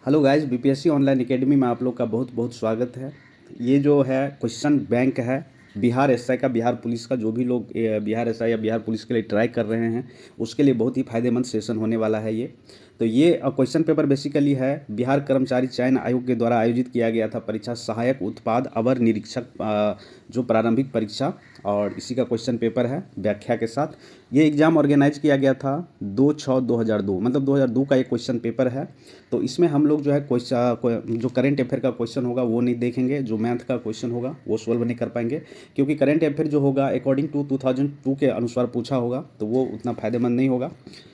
Hello guys, BPSC online academy में आप लोग का बहुत बहुत स्वागत है। ये जो है क्वेश्चन बैंक है बिहार एसआई का, बिहार पुलिस का। जो भी लोग बिहार एसआई या बिहार पुलिस के लिए ट्राई कर रहे हैं उसके लिए बहुत ही फायदेमंद सेशन होने वाला है ये। तो ये क्वेश्चन पेपर बेसिकली है बिहार कर्मचारी चयन आयोग के द्वारा आयोजित किया गया था परीक्षा सहायक उत्पाद अवर निरीक्षक, जो प्रारंभिक परीक्षा, और इसी का क्वेश्चन पेपर है व्याख्या के साथ। ये एग्ज़ाम ऑर्गेनाइज किया गया था 2/6/2002, मतलब 2002 का एक क्वेश्चन पेपर है। तो इसमें हम लोग जो है क्वेश्चन, जो करेंट अफेयर का क्वेश्चन होगा वो नहीं देखेंगे, जो मैथ का क्वेश्चन होगा वो सोल्व नहीं कर पाएंगे, क्योंकि करेंट अफेयर जो होगा अकॉर्डिंग टू 2002 के अनुसार पूछा होगा, तो वो उतना फायदेमंद नहीं होगा,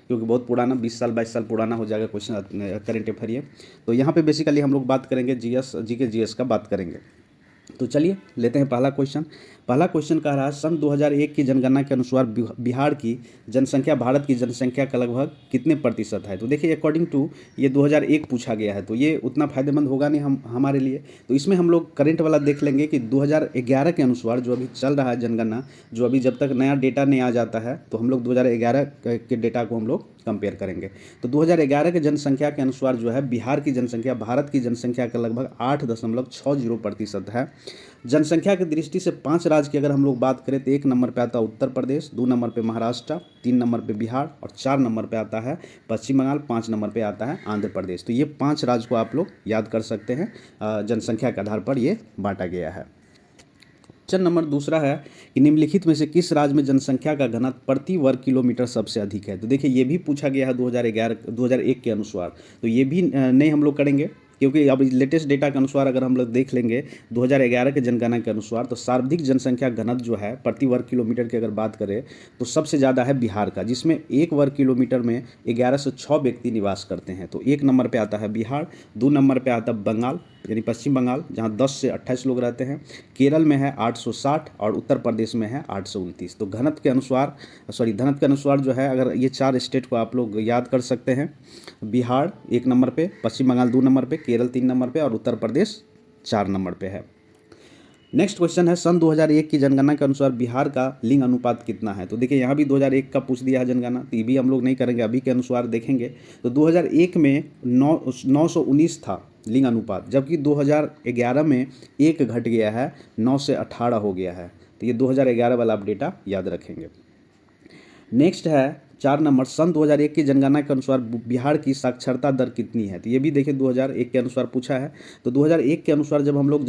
क्योंकि बहुत पुराना 20 साल 22 साल पुराना हो जाएगा क्वेश्चन करेंट अफेयर ये। तो यहाँ पे बेसिकली हम लोग बात करेंगे जीएस का बात करेंगे। तो चलिए लेते हैं पहला क्वेश्चन। पहला क्वेश्चन कह रहा है सन 2001 की जनगणना के अनुसार बिहार की जनसंख्या भारत की जनसंख्या का लगभग कितने प्रतिशत है। तो देखिए अकॉर्डिंग टू ये 2001 पूछा गया है, तो ये उतना फायदेमंद होगा नहीं हमारे लिए। तो इसमें हम लोग करंट वाला देख लेंगे कि 2011 के अनुसार जो अभी चल रहा है जनगणना, जो अभी जब तक नया डेटा नहीं आ जाता है तो हम लोग 2011 के डेटा को हम लोग कंपेयर करेंगे। तो 2011 के जनसंख्या के अनुसार जो है बिहार की जनसंख्या भारत की जनसंख्या का लगभग 8.60% है। जनसंख्या की दृष्टि से 5 राज्य की अगर हम लोग बात करें तो 1 नंबर पे आता है उत्तर प्रदेश, 2 नंबर पे महाराष्ट्र, 3 नंबर पे बिहार और 4 नंबर पे आता है पश्चिम बंगाल, 5 नंबर पे आता है आंध्र प्रदेश। तो ये 5 राज्य को आप लोग याद कर सकते हैं। जनसंख्या के आधार पर ये बांटा गया है। क्वेश्चन नंबर दूसरा है कि निम्नलिखित में से किस राज्य में जनसंख्या का घनत्व प्रति वर्ग किलोमीटर सबसे अधिक है। तो देखिए ये भी पूछा गया है 2001 के अनुसार, तो ये भी नहीं हम लोग करेंगे, क्योंकि अब लेटेस्ट डेटा के अनुसार अगर हम लोग देख लेंगे 2011 के जनगणना के अनुसार, तो सर्वाधिक जनसंख्या घनत्व जो है प्रति वर्ग किलोमीटर की अगर बात करें तो सबसे ज़्यादा है बिहार का, जिसमें 1 वर्ग किलोमीटर में 1106 व्यक्ति निवास करते हैं। तो 1 नंबर पे आता है बिहार, 2 नंबर पे आता है बंगाल यानी पश्चिम बंगाल, जहाँ 10 से 28 लोग रहते हैं, केरल में है 860 और उत्तर प्रदेश में है 829। तो घनत्व के अनुसार जो है, अगर ये 4 स्टेट को आप लोग याद कर सकते हैं, बिहार 1 नंबर पे, पश्चिम बंगाल 2 नंबर पे, केरल 3 नंबर पे और उत्तर प्रदेश 4 नंबर पे है। नेक्स्ट क्वेश्चन है सन 2001 की जनगणना के अनुसार बिहार का लिंग अनुपात कितना है। तो देखिए यहाँ भी 2001 का पूछ दिया है जनगणना, तो ये भी हम लोग नहीं करेंगे, अभी के अनुसार देखेंगे। तो 2001 में 919 था लिंग अनुपात, जबकि 2011 में 1 घट गया है, 9 से 18 हो गया है। तो ये 2011 वाला आप डेटा याद रखेंगे। नेक्स्ट है 4 नंबर, सन 2001 की जनगणना के अनुसार बिहार की साक्षरता दर कितनी है। तो ये भी देखिए 2001 के अनुसार पूछा है। तो 2001 के अनुसार जब हम लोग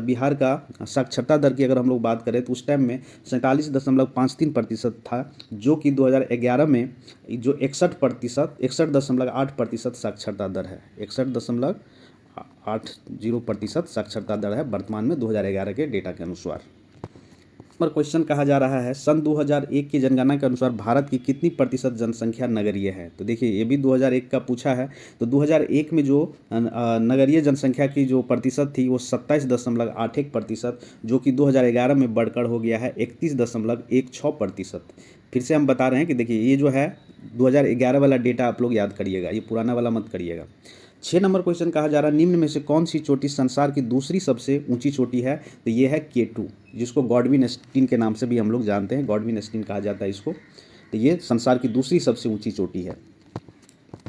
बिहार का साक्षरता दर की अगर हम लोग बात करें तो उस टाइम में 47.53% था, जो कि 2011 में जो 61.8% साक्षरता दर है, 61.80% साक्षरता दर है वर्तमान में 2011 के डेटा के अनुसार। पर क्वेश्चन कहा जा रहा है सन 2001 की जनगणना के अनुसार भारत की कितनी प्रतिशत जनसंख्या नगरीय है। तो देखिए ये भी 2001 का पूछा है। तो 2001 में जो नगरीय जनसंख्या की जो प्रतिशत थी वो 27.81%, जो कि 2011 में बढ़कर हो गया है 31.16%। फिर से हम बता रहे हैं कि देखिए ये जो है 2011 वाला डेटा आप लोग याद करिएगा, ये पुराना वाला मत करिएगा। 6 नंबर क्वेश्चन कहा जा रहा है निम्न में से कौन सी चोटी संसार की दूसरी सबसे ऊंची चोटी है। तो ये है K2, जिसको गॉडविन स्टीन के नाम से भी हम लोग जानते हैं, गॉडविन स्टीन कहा जाता है इसको। तो ये संसार की दूसरी सबसे ऊंची चोटी है।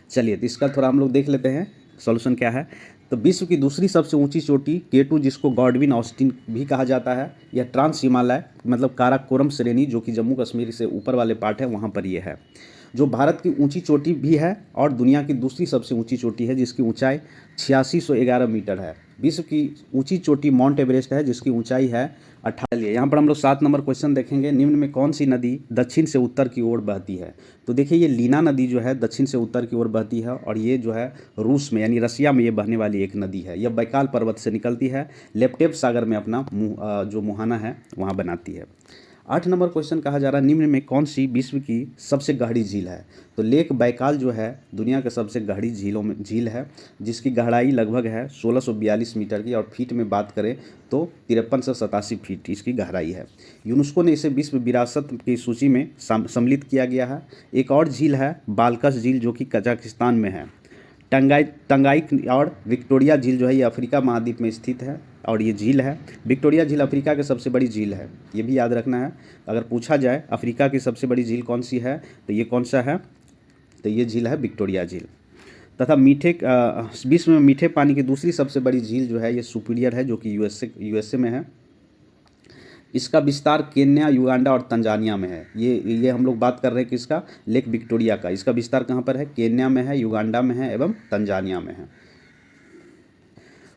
चलिए तो इसका थोड़ा हम लोग देख लेते हैं सॉल्यूशन क्या है। तो विश्व की दूसरी सबसे ऊंची चोटी K2, जिसको गॉडविन ऑस्टिन भी कहा जाता है, यह ट्रांस हिमालय मतलब काराकोरम श्रेणी, जो कि जम्मू कश्मीर से ऊपर वाले पार्ट है वहाँ पर यह है, जो भारत की ऊंची चोटी भी है और दुनिया की दूसरी सबसे ऊंची चोटी है, जिसकी ऊंचाई 8611 मीटर है। विश्व की ऊंची चोटी माउंट एवरेस्ट है, जिसकी ऊंचाई है 18। यहाँ पर हम लोग 7 नंबर क्वेश्चन देखेंगे, निम्न में कौन सी नदी दक्षिण से उत्तर की ओर बहती है। तो देखिए ये लीना नदी जो है दक्षिण से उत्तर की ओर बहती है, और ये जो है रूस में यानी रसिया में ये बहने वाली एक नदी है। यह बैकाल पर्वत से निकलती है, लेप्टेव सागर में अपना जो मुहाना है वहाँ बनाती है। 8 नंबर क्वेश्चन कहा जा रहा है निम्न में कौन सी विश्व की सबसे गहरी झील है। तो लेक बैकाल जो है दुनिया के सबसे गहरी झीलों में झील है, जिसकी गहराई लगभग है 1642 मीटर की, और फीट में बात करें तो 53 से 87 फीट इसकी गहराई है। यूनेस्को ने इसे विश्व विरासत की सूची में सम्मिलित किया गया है। एक और झील है बालकस झील, जो कि कजाकिस्तान में है। टंगाई और विक्टोरिया झील जो है ये अफ्रीका महाद्वीप में स्थित है, और ये झील है विक्टोरिया झील अफ्रीका की सबसे बड़ी झील है, ये भी याद रखना है। अगर पूछा जाए अफ्रीका की सबसे बड़ी झील कौन सी है तो ये कौन सा है, तो ये झील है विक्टोरिया झील। तथा विश्व में मीठे पानी की दूसरी सबसे बड़ी झील जो है ये सुपीरियर है, जो कि यूएसए में है। इसका विस्तार केन्या, युगांडा और तंजानिया में है। ये हम लोग बात कर रहे हैं किसका, लेक विक्टोरिया का। इसका विस्तार कहाँ पर है, केन्या में है, युगांडा में है एवं तंजानिया में है।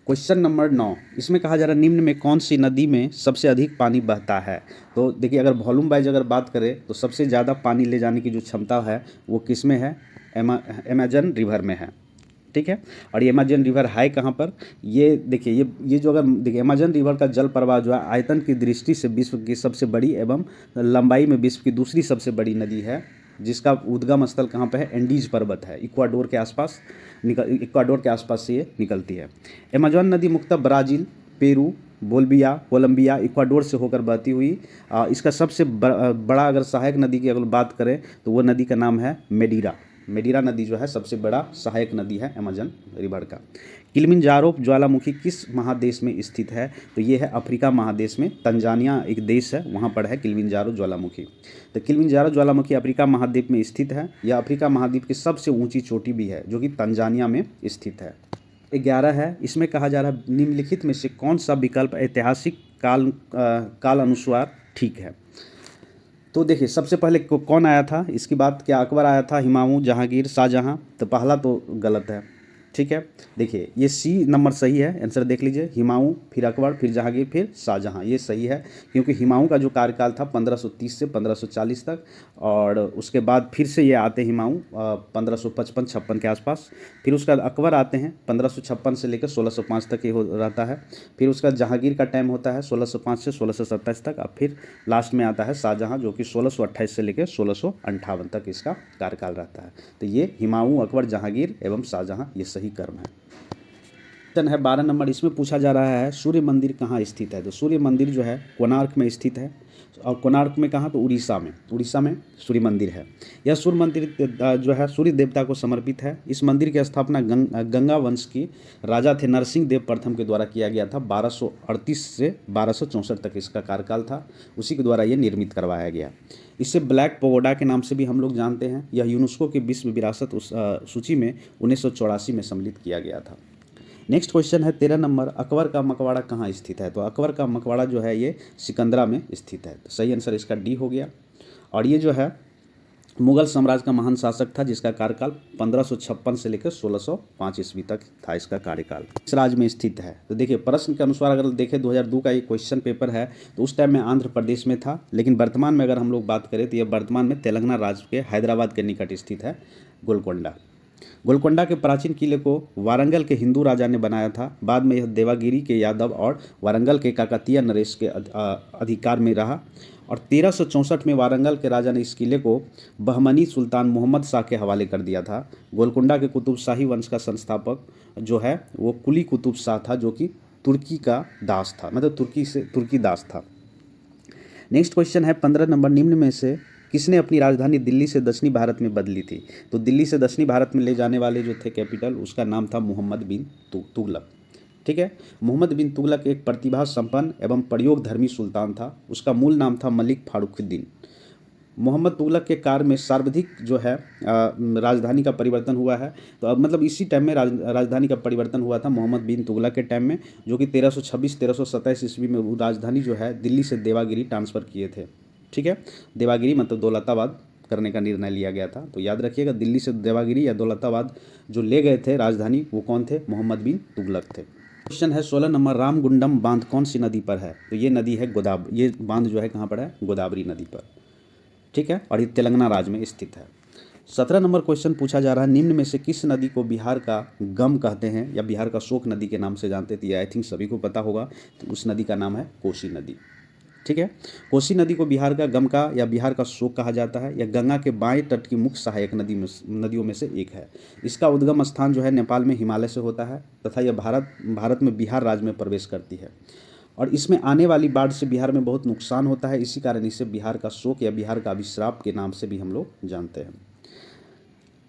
क्वेश्चन नंबर 9, इसमें कहा जा रहा है निम्न में कौन सी नदी में सबसे अधिक पानी बहता है। तो देखिए, अगर वॉल्यूम वाइज अगर बात करें तो सबसे ज़्यादा पानी ले जाने की जो क्षमता है वो किस में है, अमेजन रिवर में है। ठीक है, और ये अमेजन रिवर है कहाँ पर, ये देखिए, ये जो अगर देखिए अमेजन रिवर का जल प्रवाह जो है आयतन की दृष्टि से विश्व की सबसे बड़ी एवं लंबाई में विश्व की दूसरी सबसे बड़ी नदी है, जिसका उद्गम स्थल कहाँ पे है, एंडीज पर्वत है, इक्वाडोर के आसपास से ये निकलती है। अमेजन नदी मुख्यतः Brazil, Peru, Bolivia, Colombia, Ecuador से होकर बहती हुई इसका सबसे बड़ा अगर सहायक नदी की अगर बात करें तो वो नदी का नाम है मेडीरा नदी जो है सबसे बड़ा सहायक नदी है अमेजन रिवर का। किलिमंजारो ज्वालामुखी किस महादेश में स्थित है, तो ये है अफ्रीका महादेश में, तंजानिया एक देश है वहाँ पर है किलिमंजारो ज्वालामुखी। तो किलिमंजारो ज्वालामुखी अफ्रीका महाद्वीप में स्थित है। यह अफ्रीका महाद्वीप की सबसे ऊंची चोटी भी है, जो कि तंजानिया में स्थित है। 11 है, इसमें कहा जा रहा है निम्नलिखित में से कौन सा विकल्प ऐतिहासिक काल अनुसार ठीक है। तो देखिए, सबसे पहले कौन आया था इसकी बात, क्या अकबर आया था, हुमायूं, जहांगीर, शाहजहां, तो पहला तो गलत है। ठीक है, देखिए ये सी नंबर सही है, आंसर देख लीजिए, हुमायूं, फिर अकबर, फिर जहांगीर, फिर शाहजहां, ये सही है। क्योंकि हुमायूं का जो कार्यकाल था 1530 से 1540 तक, और उसके बाद फिर से ये आते हुमायूं 1555-56 के आसपास। फिर उसके बाद अकबर आते हैं 1556 से लेकर 1605 तक ये रहता है। फिर उसके बाद जहांगीर का टाइम होता है 1605 से 1627 तक। अब फिर लास्ट में आता है शाहजहां, जो कि 1628 से लेकर 1658 तक इसका कार्यकाल रहता है। तो ये हुमायूं, अकबर, जहांगीर एवं शाहजहां ये सही कर्म है। क्वेश्चन है 12 नंबर, इसमें पूछा जा रहा है सूर्य मंदिर कहाँ स्थित है। तो सूर्य मंदिर जो है कोणार्क में स्थित है, और कोणार्क में कहाँ, तो उड़ीसा में सूर्य मंदिर है। यह सूर्य मंदिर जो है सूर्य देवता को समर्पित है। इस मंदिर की स्थापना गंगा वंश की राजा थे नरसिंह देव प्रथम के द्वारा किया गया था। 1238 से 1264 तक इसका कार्यकाल था, उसी के द्वारा ये निर्मित करवाया गया। इसे ब्लैक पगोडा के नाम से भी हम लोग जानते हैं। यह यूनेस्को की विश्व विरासत सूची में 1984 में सम्मिलित किया गया था। नेक्स्ट क्वेश्चन है 13 नंबर, अकबर का मकबरा कहाँ स्थित है। तो अकबर का मकबरा जो है ये सिकंदरा में स्थित है। तो सही आंसर इसका डी हो गया। और ये जो है मुगल साम्राज्य का महान शासक था, जिसका कार्यकाल 1556 से लेकर 1605 ईस्वी तक था इसका कार्यकाल। इस राज्य में स्थित है। तो देखिए, प्रश्न के अनुसार अगर देखें 2002 का ये क्वेश्चन पेपर है, तो उस टाइम में आंध्र प्रदेश में था, लेकिन वर्तमान में अगर हम लोग बात करें तो यह वर्तमान में तेलंगाना राज्य के हैदराबाद के निकट स्थित है गोलकोंडा के प्राचीन किले को वारंगल के हिंदू राजा ने बनाया था। बाद में यह देवागिरी के यादव और वारंगल के काकतीय नरेश के अधिकार में रहा, और 1364 में वारंगल के राजा ने इस किले को बहमनी सुल्तान मोहम्मद शाह के हवाले कर दिया था। गोलकोंडा के कुतुब शाही वंश का संस्थापक जो है वो कुली कुतुब शाह था, जो कि तुर्की का दास था, मतलब तुर्की दास था। नेक्स्ट क्वेश्चन है 15 नंबर, निम्न में से किसने अपनी राजधानी दिल्ली से दक्षिणी भारत में बदली थी। तो दिल्ली से दक्षिणी भारत में ले जाने वाले जो थे कैपिटल, उसका नाम था मोहम्मद बिन तुगलक। ठीक है, मोहम्मद बिन तुगलक एक प्रतिभा संपन्न एवं प्रयोगधर्मी सुल्तान था। उसका मूल नाम था मलिक फारुखुद्दीन। मोहम्मद तुगलक के काल में सर्वाधिक जो है राजधानी का परिवर्तन हुआ है। तो अब मतलब इसी टाइम में राजधानी का परिवर्तन हुआ था मोहम्मद बिन तुगलक के टाइम में, जो कि 1326-1327 ईस्वी में वो राजधानी जो है दिल्ली से देवागिरी ट्रांसफ़र किए थे। ठीक है, देवागिरी मतलब दौलताबाद करने का निर्णय लिया गया था। तो याद रखिएगा, दिल्ली से देवागिरी या दौलताबाद जो ले गए थे राजधानी, वो कौन थे, मोहम्मद बिन तुगलक थे। क्वेश्चन है 16 नंबर, रामगुंडम बांध कौन सी नदी पर है। तो ये नदी है ये बांध जो है कहाँ पर है, गोदावरी नदी पर। ठीक है, और ये तेलंगाना राज्य में स्थित है। 17 नंबर क्वेश्चन पूछा जा रहा है, निम्न में से किस नदी को बिहार का गम कहते हैं या बिहार का शोक नदी के नाम से जानते थे। आई थिंक सभी को पता होगा। तो उस नदी का नाम है कोसी नदी। ठीक है, कोसी नदी को बिहार का गम का या बिहार का शोक कहा जाता है। यह गंगा के बाएं तट की मुख्य सहायक नदियों में से एक है। इसका उद्गम स्थान जो है नेपाल में हिमालय से होता है, तथा यह भारत में बिहार राज्य में प्रवेश करती है, और इसमें आने वाली बाढ़ से बिहार में बहुत नुकसान होता है। इसी कारण इसे बिहार का शोक या बिहार का अभिश्राप के नाम से भी हम लोग जानते हैं।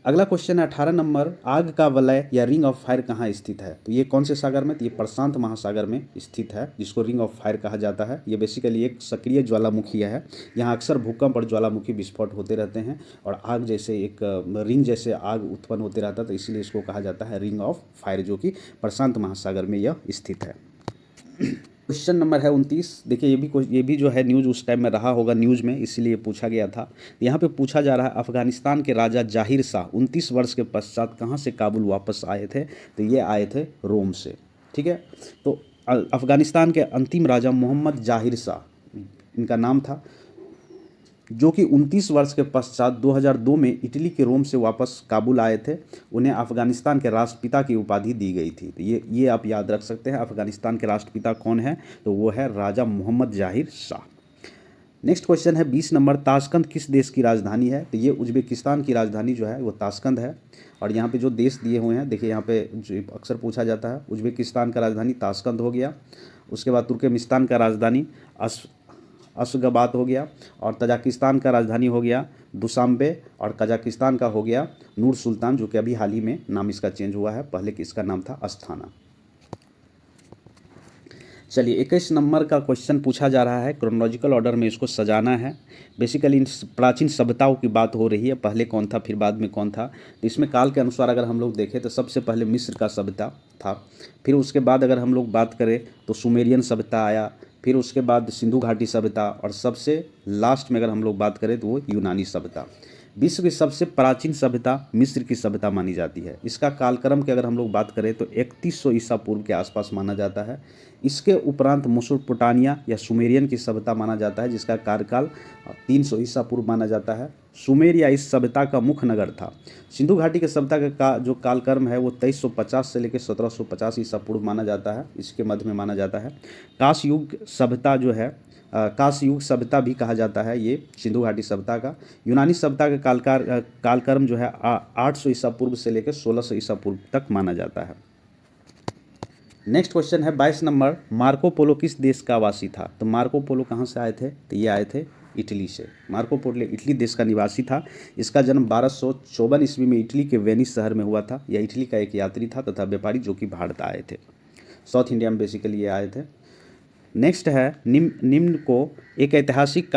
अगला क्वेश्चन है 18 नंबर, आग का वलय या रिंग ऑफ फायर कहाँ स्थित है? तो ये कौन से सागर में? तो ये प्रशांत महासागर में स्थित है, जिसको रिंग ऑफ फायर कहा जाता है। ये बेसिकली एक सक्रिय ज्वालामुखी है। यहाँ अक्सर भूकंप और ज्वालामुखी विस्फोट होते रहते हैं और आग जैसे एक रिंग जैसे आग उत्पन्न होते रहता है, तो इसीलिए इसको कहा जाता है रिंग ऑफ फायर, जो कि प्रशांत महासागर में यह स्थित है। क्वेश्चन नंबर है 29। देखिए ये भी जो है न्यूज़ उस टाइम में रहा होगा न्यूज़ में, इसीलिए पूछा गया था। यहाँ पे पूछा जा रहा है अफगानिस्तान के राजा जाहिर शाह 29 वर्ष के पश्चात कहाँ से काबुल वापस आए थे? तो ये आए थे रोम से। ठीक है, तो अफगानिस्तान के अंतिम राजा मोहम्मद जाहिर शाह इनका नाम था, जो कि 29 वर्ष के पश्चात 2002 में इटली के रोम से वापस काबुल आए थे। उन्हें अफगानिस्तान के राष्ट्रपिता की उपाधि दी गई थी। तो ये आप याद रख सकते हैं, अफगानिस्तान के राष्ट्रपिता कौन है? तो वो है राजा मोहम्मद जाहिर शाह। नेक्स्ट क्वेश्चन है 20 नंबर, ताशकंद किस देश की राजधानी है? तो ये उज्बेकिस्तान की राजधानी जो है वो ताशकंद है। और यहाँ पे जो देश दिए हुए हैं, देखिए यहाँ पे जो अक्सर पूछा जाता है, उज्बेकिस्तान का राजधानी ताशकंद हो गया। उसके बाद तुर्कमेनिस्तान का राजधानी अशगाबाद हो गया, और तजाकिस्तान का राजधानी हो गया दुशांबे, और कजाकिस्तान का हो गया नूर सुल्तान, जो कि अभी हाल ही में नाम इसका चेंज हुआ है, पहले कि इसका नाम था अस्थाना। चलिए 21 नंबर का क्वेश्चन पूछा जा रहा है, क्रोनोलॉजिकल ऑर्डर में इसको सजाना है। बेसिकली इन प्राचीन सभ्यताओं की बात हो रही है, पहले कौन था फिर बाद में कौन था। तो इसमें काल के अनुसार अगर हम लोग देखें तो सबसे पहले मिस्र का सभ्यता था, फिर उसके बाद अगर हम लोग बात करें तो सुमेरियन सभ्यता आया, फिर उसके बाद सिंधु घाटी सभ्यता, और सबसे लास्ट में अगर हम लोग बात करें तो वो यूनानी सभ्यता। विश्व की सबसे प्राचीन सभ्यता मिस्र की सभ्यता मानी जाती है। इसका कालक्रम की अगर हम लोग बात करें तो 3100 ईसा पूर्व के आसपास माना जाता है। इसके उपरांत मेसोपोटामिया या सुमेरियन की सभ्यता माना जाता है, जिसका कार्यकाल 300 ईसा पूर्व माना जाता है। सुमेरिया इस सभ्यता का मुख्य नगर था। सिंधु घाटी के सभ्यता का जो कालक्रम है वो 2350 से लेकर 1750 ईसा पूर्व माना जाता है, इसके मध्य में माना जाता है। कांस्य युग सभ्यता जो है, कांस्य युग सभ्यता भी कहा जाता है ये सिंधु घाटी सभ्यता का। यूनानी सभ्यता का कालक्रम जो है 800 ईसा पूर्व से लेकर 1600 ईसा पूर्व तक माना जाता है। नेक्स्ट क्वेश्चन है 22 नंबर, मार्को पोलो किस देश का वासी था? तो मार्को पोलो कहाँ से आए थे? तो ये आए थे इटली से। मार्को पोलो इटली देश का निवासी था। इसका जन्म 1254 ईस्वी में इटली के वेनिस शहर में हुआ था। यह इटली का एक यात्री था तथा व्यापारी, जो कि भारत आए थे। साउथ इंडिया में बेसिकली ये आए थे। नेक्स्ट है निम्न को एक ऐतिहासिक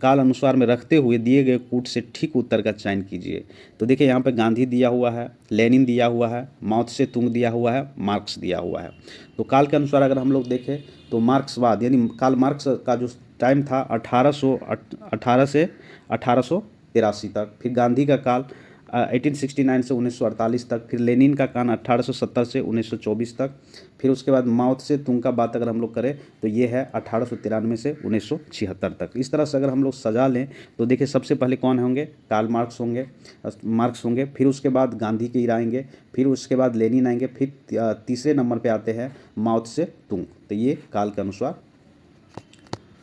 काल अनुसार में रखते हुए दिए गए कूट से ठीक उत्तर का चयन कीजिए। तो देखिए यहाँ पे गांधी दिया हुआ है, लेनिन दिया हुआ है, माओ त्से तुंग दिया हुआ है, मार्क्स दिया हुआ है। तो काल के अनुसार अगर हम लोग देखें तो मार्क्सवाद यानी कार्ल मार्क्स का जो टाइम था 1818 से 1883 तक, फिर गांधी का काल 1869 से 1948 तक, फिर लेनिन का काल 1870 से 1924 तक, फिर उसके बाद माओ त्से तुंग का बात अगर हम लोग करें तो ये है 1893 से 1976 तक। इस तरह से अगर हम लोग सजा लें तो देखिए सबसे पहले कौन होंगे? कार्ल मार्क्स होंगे, फिर उसके बाद गांधी के आएंगे, फिर उसके बाद लेनिन आएंगे, फिर तीसरे नंबर पे आते हैं माओ त्से तुंग। तो ये काल के अनुसार।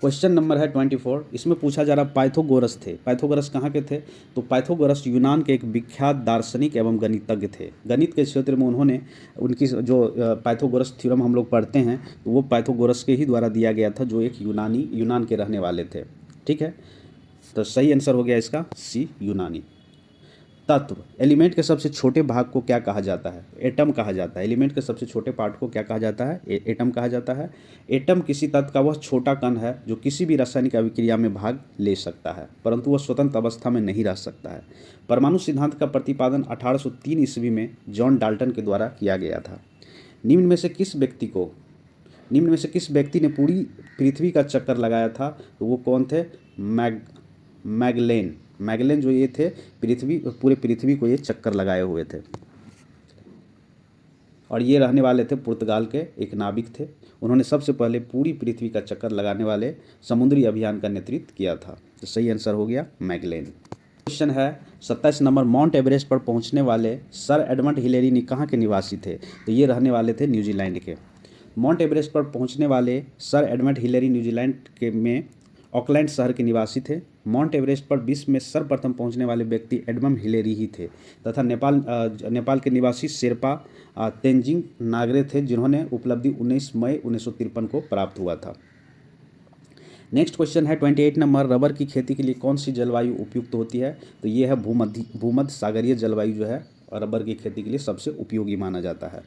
क्वेश्चन नंबर है 24। इसमें पूछा जा रहा पाइथागोरस थे। पाइथागोरस कहाँ के थे? तो पाइथागोरस यूनान के एक विख्यात दार्शनिक एवं गणितज्ञ थे। गणित के क्षेत्र में उन्होंने उनकी जो पाइथागोरस थ्योरम हम लोग पढ़ते हैं तो वो पाइथागोरस के ही द्वारा दिया गया था, जो एक यूनान के रहने वाले थे। ठीक है, तो सही आंसर हो गया इसका सी, यूनानी। तत्व, एलिमेंट के सबसे छोटे भाग को क्या कहा जाता है? एटम कहा जाता है। एलिमेंट के सबसे छोटे पार्ट को क्या कहा जाता है? एटम कहा जाता है। एटम किसी तत्व का वह छोटा कण है जो किसी भी रासायनिक अभिक्रिया में भाग ले सकता है, परंतु वह स्वतंत्र अवस्था में नहीं रह सकता है। परमाणु सिद्धांत का प्रतिपादन 1803 ईस्वी में जॉन डाल्टन के द्वारा किया गया था। निम्न में से किस व्यक्ति ने पूरी पृथ्वी का चक्कर लगाया था? तो वो कौन थे? मैगलेन जो ये थे पूरे पृथ्वी को ये चक्कर लगाए हुए थे, और ये रहने वाले थे पुर्तगाल के एक नाविक थे। उन्होंने सबसे पहले पूरी पृथ्वी का चक्कर लगाने वाले समुद्री अभियान का नेतृत्व किया था। तो सही आंसर हो गया मैगलेन। क्वेश्चन है 27 नंबर, माउंट एवरेस्ट पर पहुंचने वाले सर एडमंड हिलेरी कहाँ के निवासी थे? तो ये रहने वाले थे न्यूजीलैंड के। माउंट एवरेस्ट पर पहुंचने वाले सर एडमंड हिलेरी न्यूजीलैंड के में ऑकलैंड शहर के निवासी थे। माउंट एवरेस्ट पर विश्व में सर्वप्रथम पहुंचने वाले व्यक्ति एडमंड हिलेरी ही थे तथा नेपाल के निवासी शेरपा तेंजिंग नागरे थे, जिन्होंने उपलब्धि 19 मई 1953 को प्राप्त हुआ था। नेक्स्ट क्वेश्चन है 28 नंबर, रबर की खेती के लिए कौन सी जलवायु उपयुक्त होती है? तो ये है भूमध्य सागरीय जलवायु जो है रबर की खेती के लिए सबसे उपयोगी माना जाता है।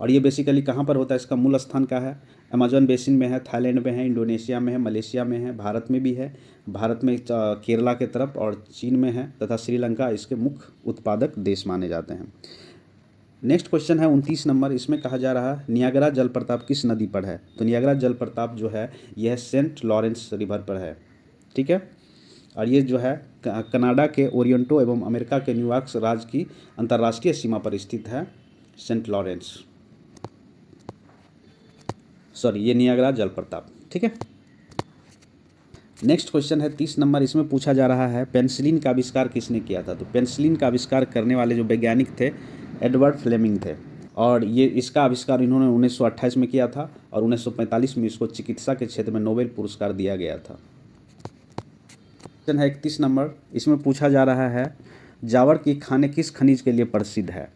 और ये बेसिकली कहाँ पर होता है? इसका मूल स्थान कहाँ है? अमेजन बेसिन में है, थाईलैंड में है, इंडोनेशिया में है, मलेशिया में है, भारत में भी है, भारत में केरला के तरफ और चीन में है तथा श्रीलंका इसके मुख्य उत्पादक देश माने जाते हैं। नेक्स्ट क्वेश्चन है 29 नंबर, इसमें कहा जा रहा है नियाग्रा जलप्रपात किस नदी पर है? तो नियाग्रा जलप्रपात जो है यह सेंट लॉरेंस रिवर पर है, ठीक है। और ये जो है कनाडा के ओरिएंटो एवं अमेरिका के न्यूयॉर्क राज्य की अंतर्राष्ट्रीय सीमा पर स्थित है सेंट लॉरेंस, सॉरी ये नियाग्रा जलप्रपात, ठीक है। नेक्स्ट क्वेश्चन है 30 नंबर, इसमें पूछा जा रहा है पेनिसिलिन का आविष्कार किसने किया था? तो पेनिसिलिन का आविष्कार करने वाले जो वैज्ञानिक थे एडवर्ड फ्लेमिंग थे और ये इसका आविष्कार इन्होंने 1928 में किया था और 1945 में इसको चिकित्सा के क्षेत्र में नोबेल पुरस्कार दिया गया था। क्वेश्चन है 31 नंबर, इसमें पूछा जा रहा है जावर की खाने किस खनिज के लिए प्रसिद्ध है?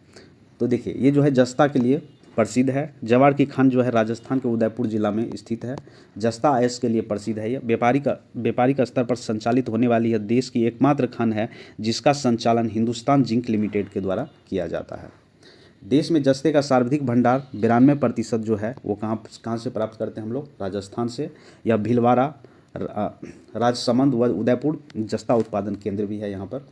तो देखिए ये जो है जस्ता के लिए प्रसिद्ध है। जवार की खान जो है राजस्थान के उदयपुर जिला में स्थित है। जस्ता अयस्क के लिए प्रसिद्ध है। यह व्यापारिक स्तर पर संचालित होने वाली यह देश की एकमात्र खान है जिसका संचालन हिंदुस्तान जिंक लिमिटेड के द्वारा किया जाता है। देश में जस्ते का सर्वाधिक भंडार 92% जो है वो कहाँ से प्राप्त करते हैं हम लोग? राजस्थान से। यह भीलवाड़ा, राजसमंद व उदयपुर जस्ता उत्पादन केंद्र भी है यहाँ पर।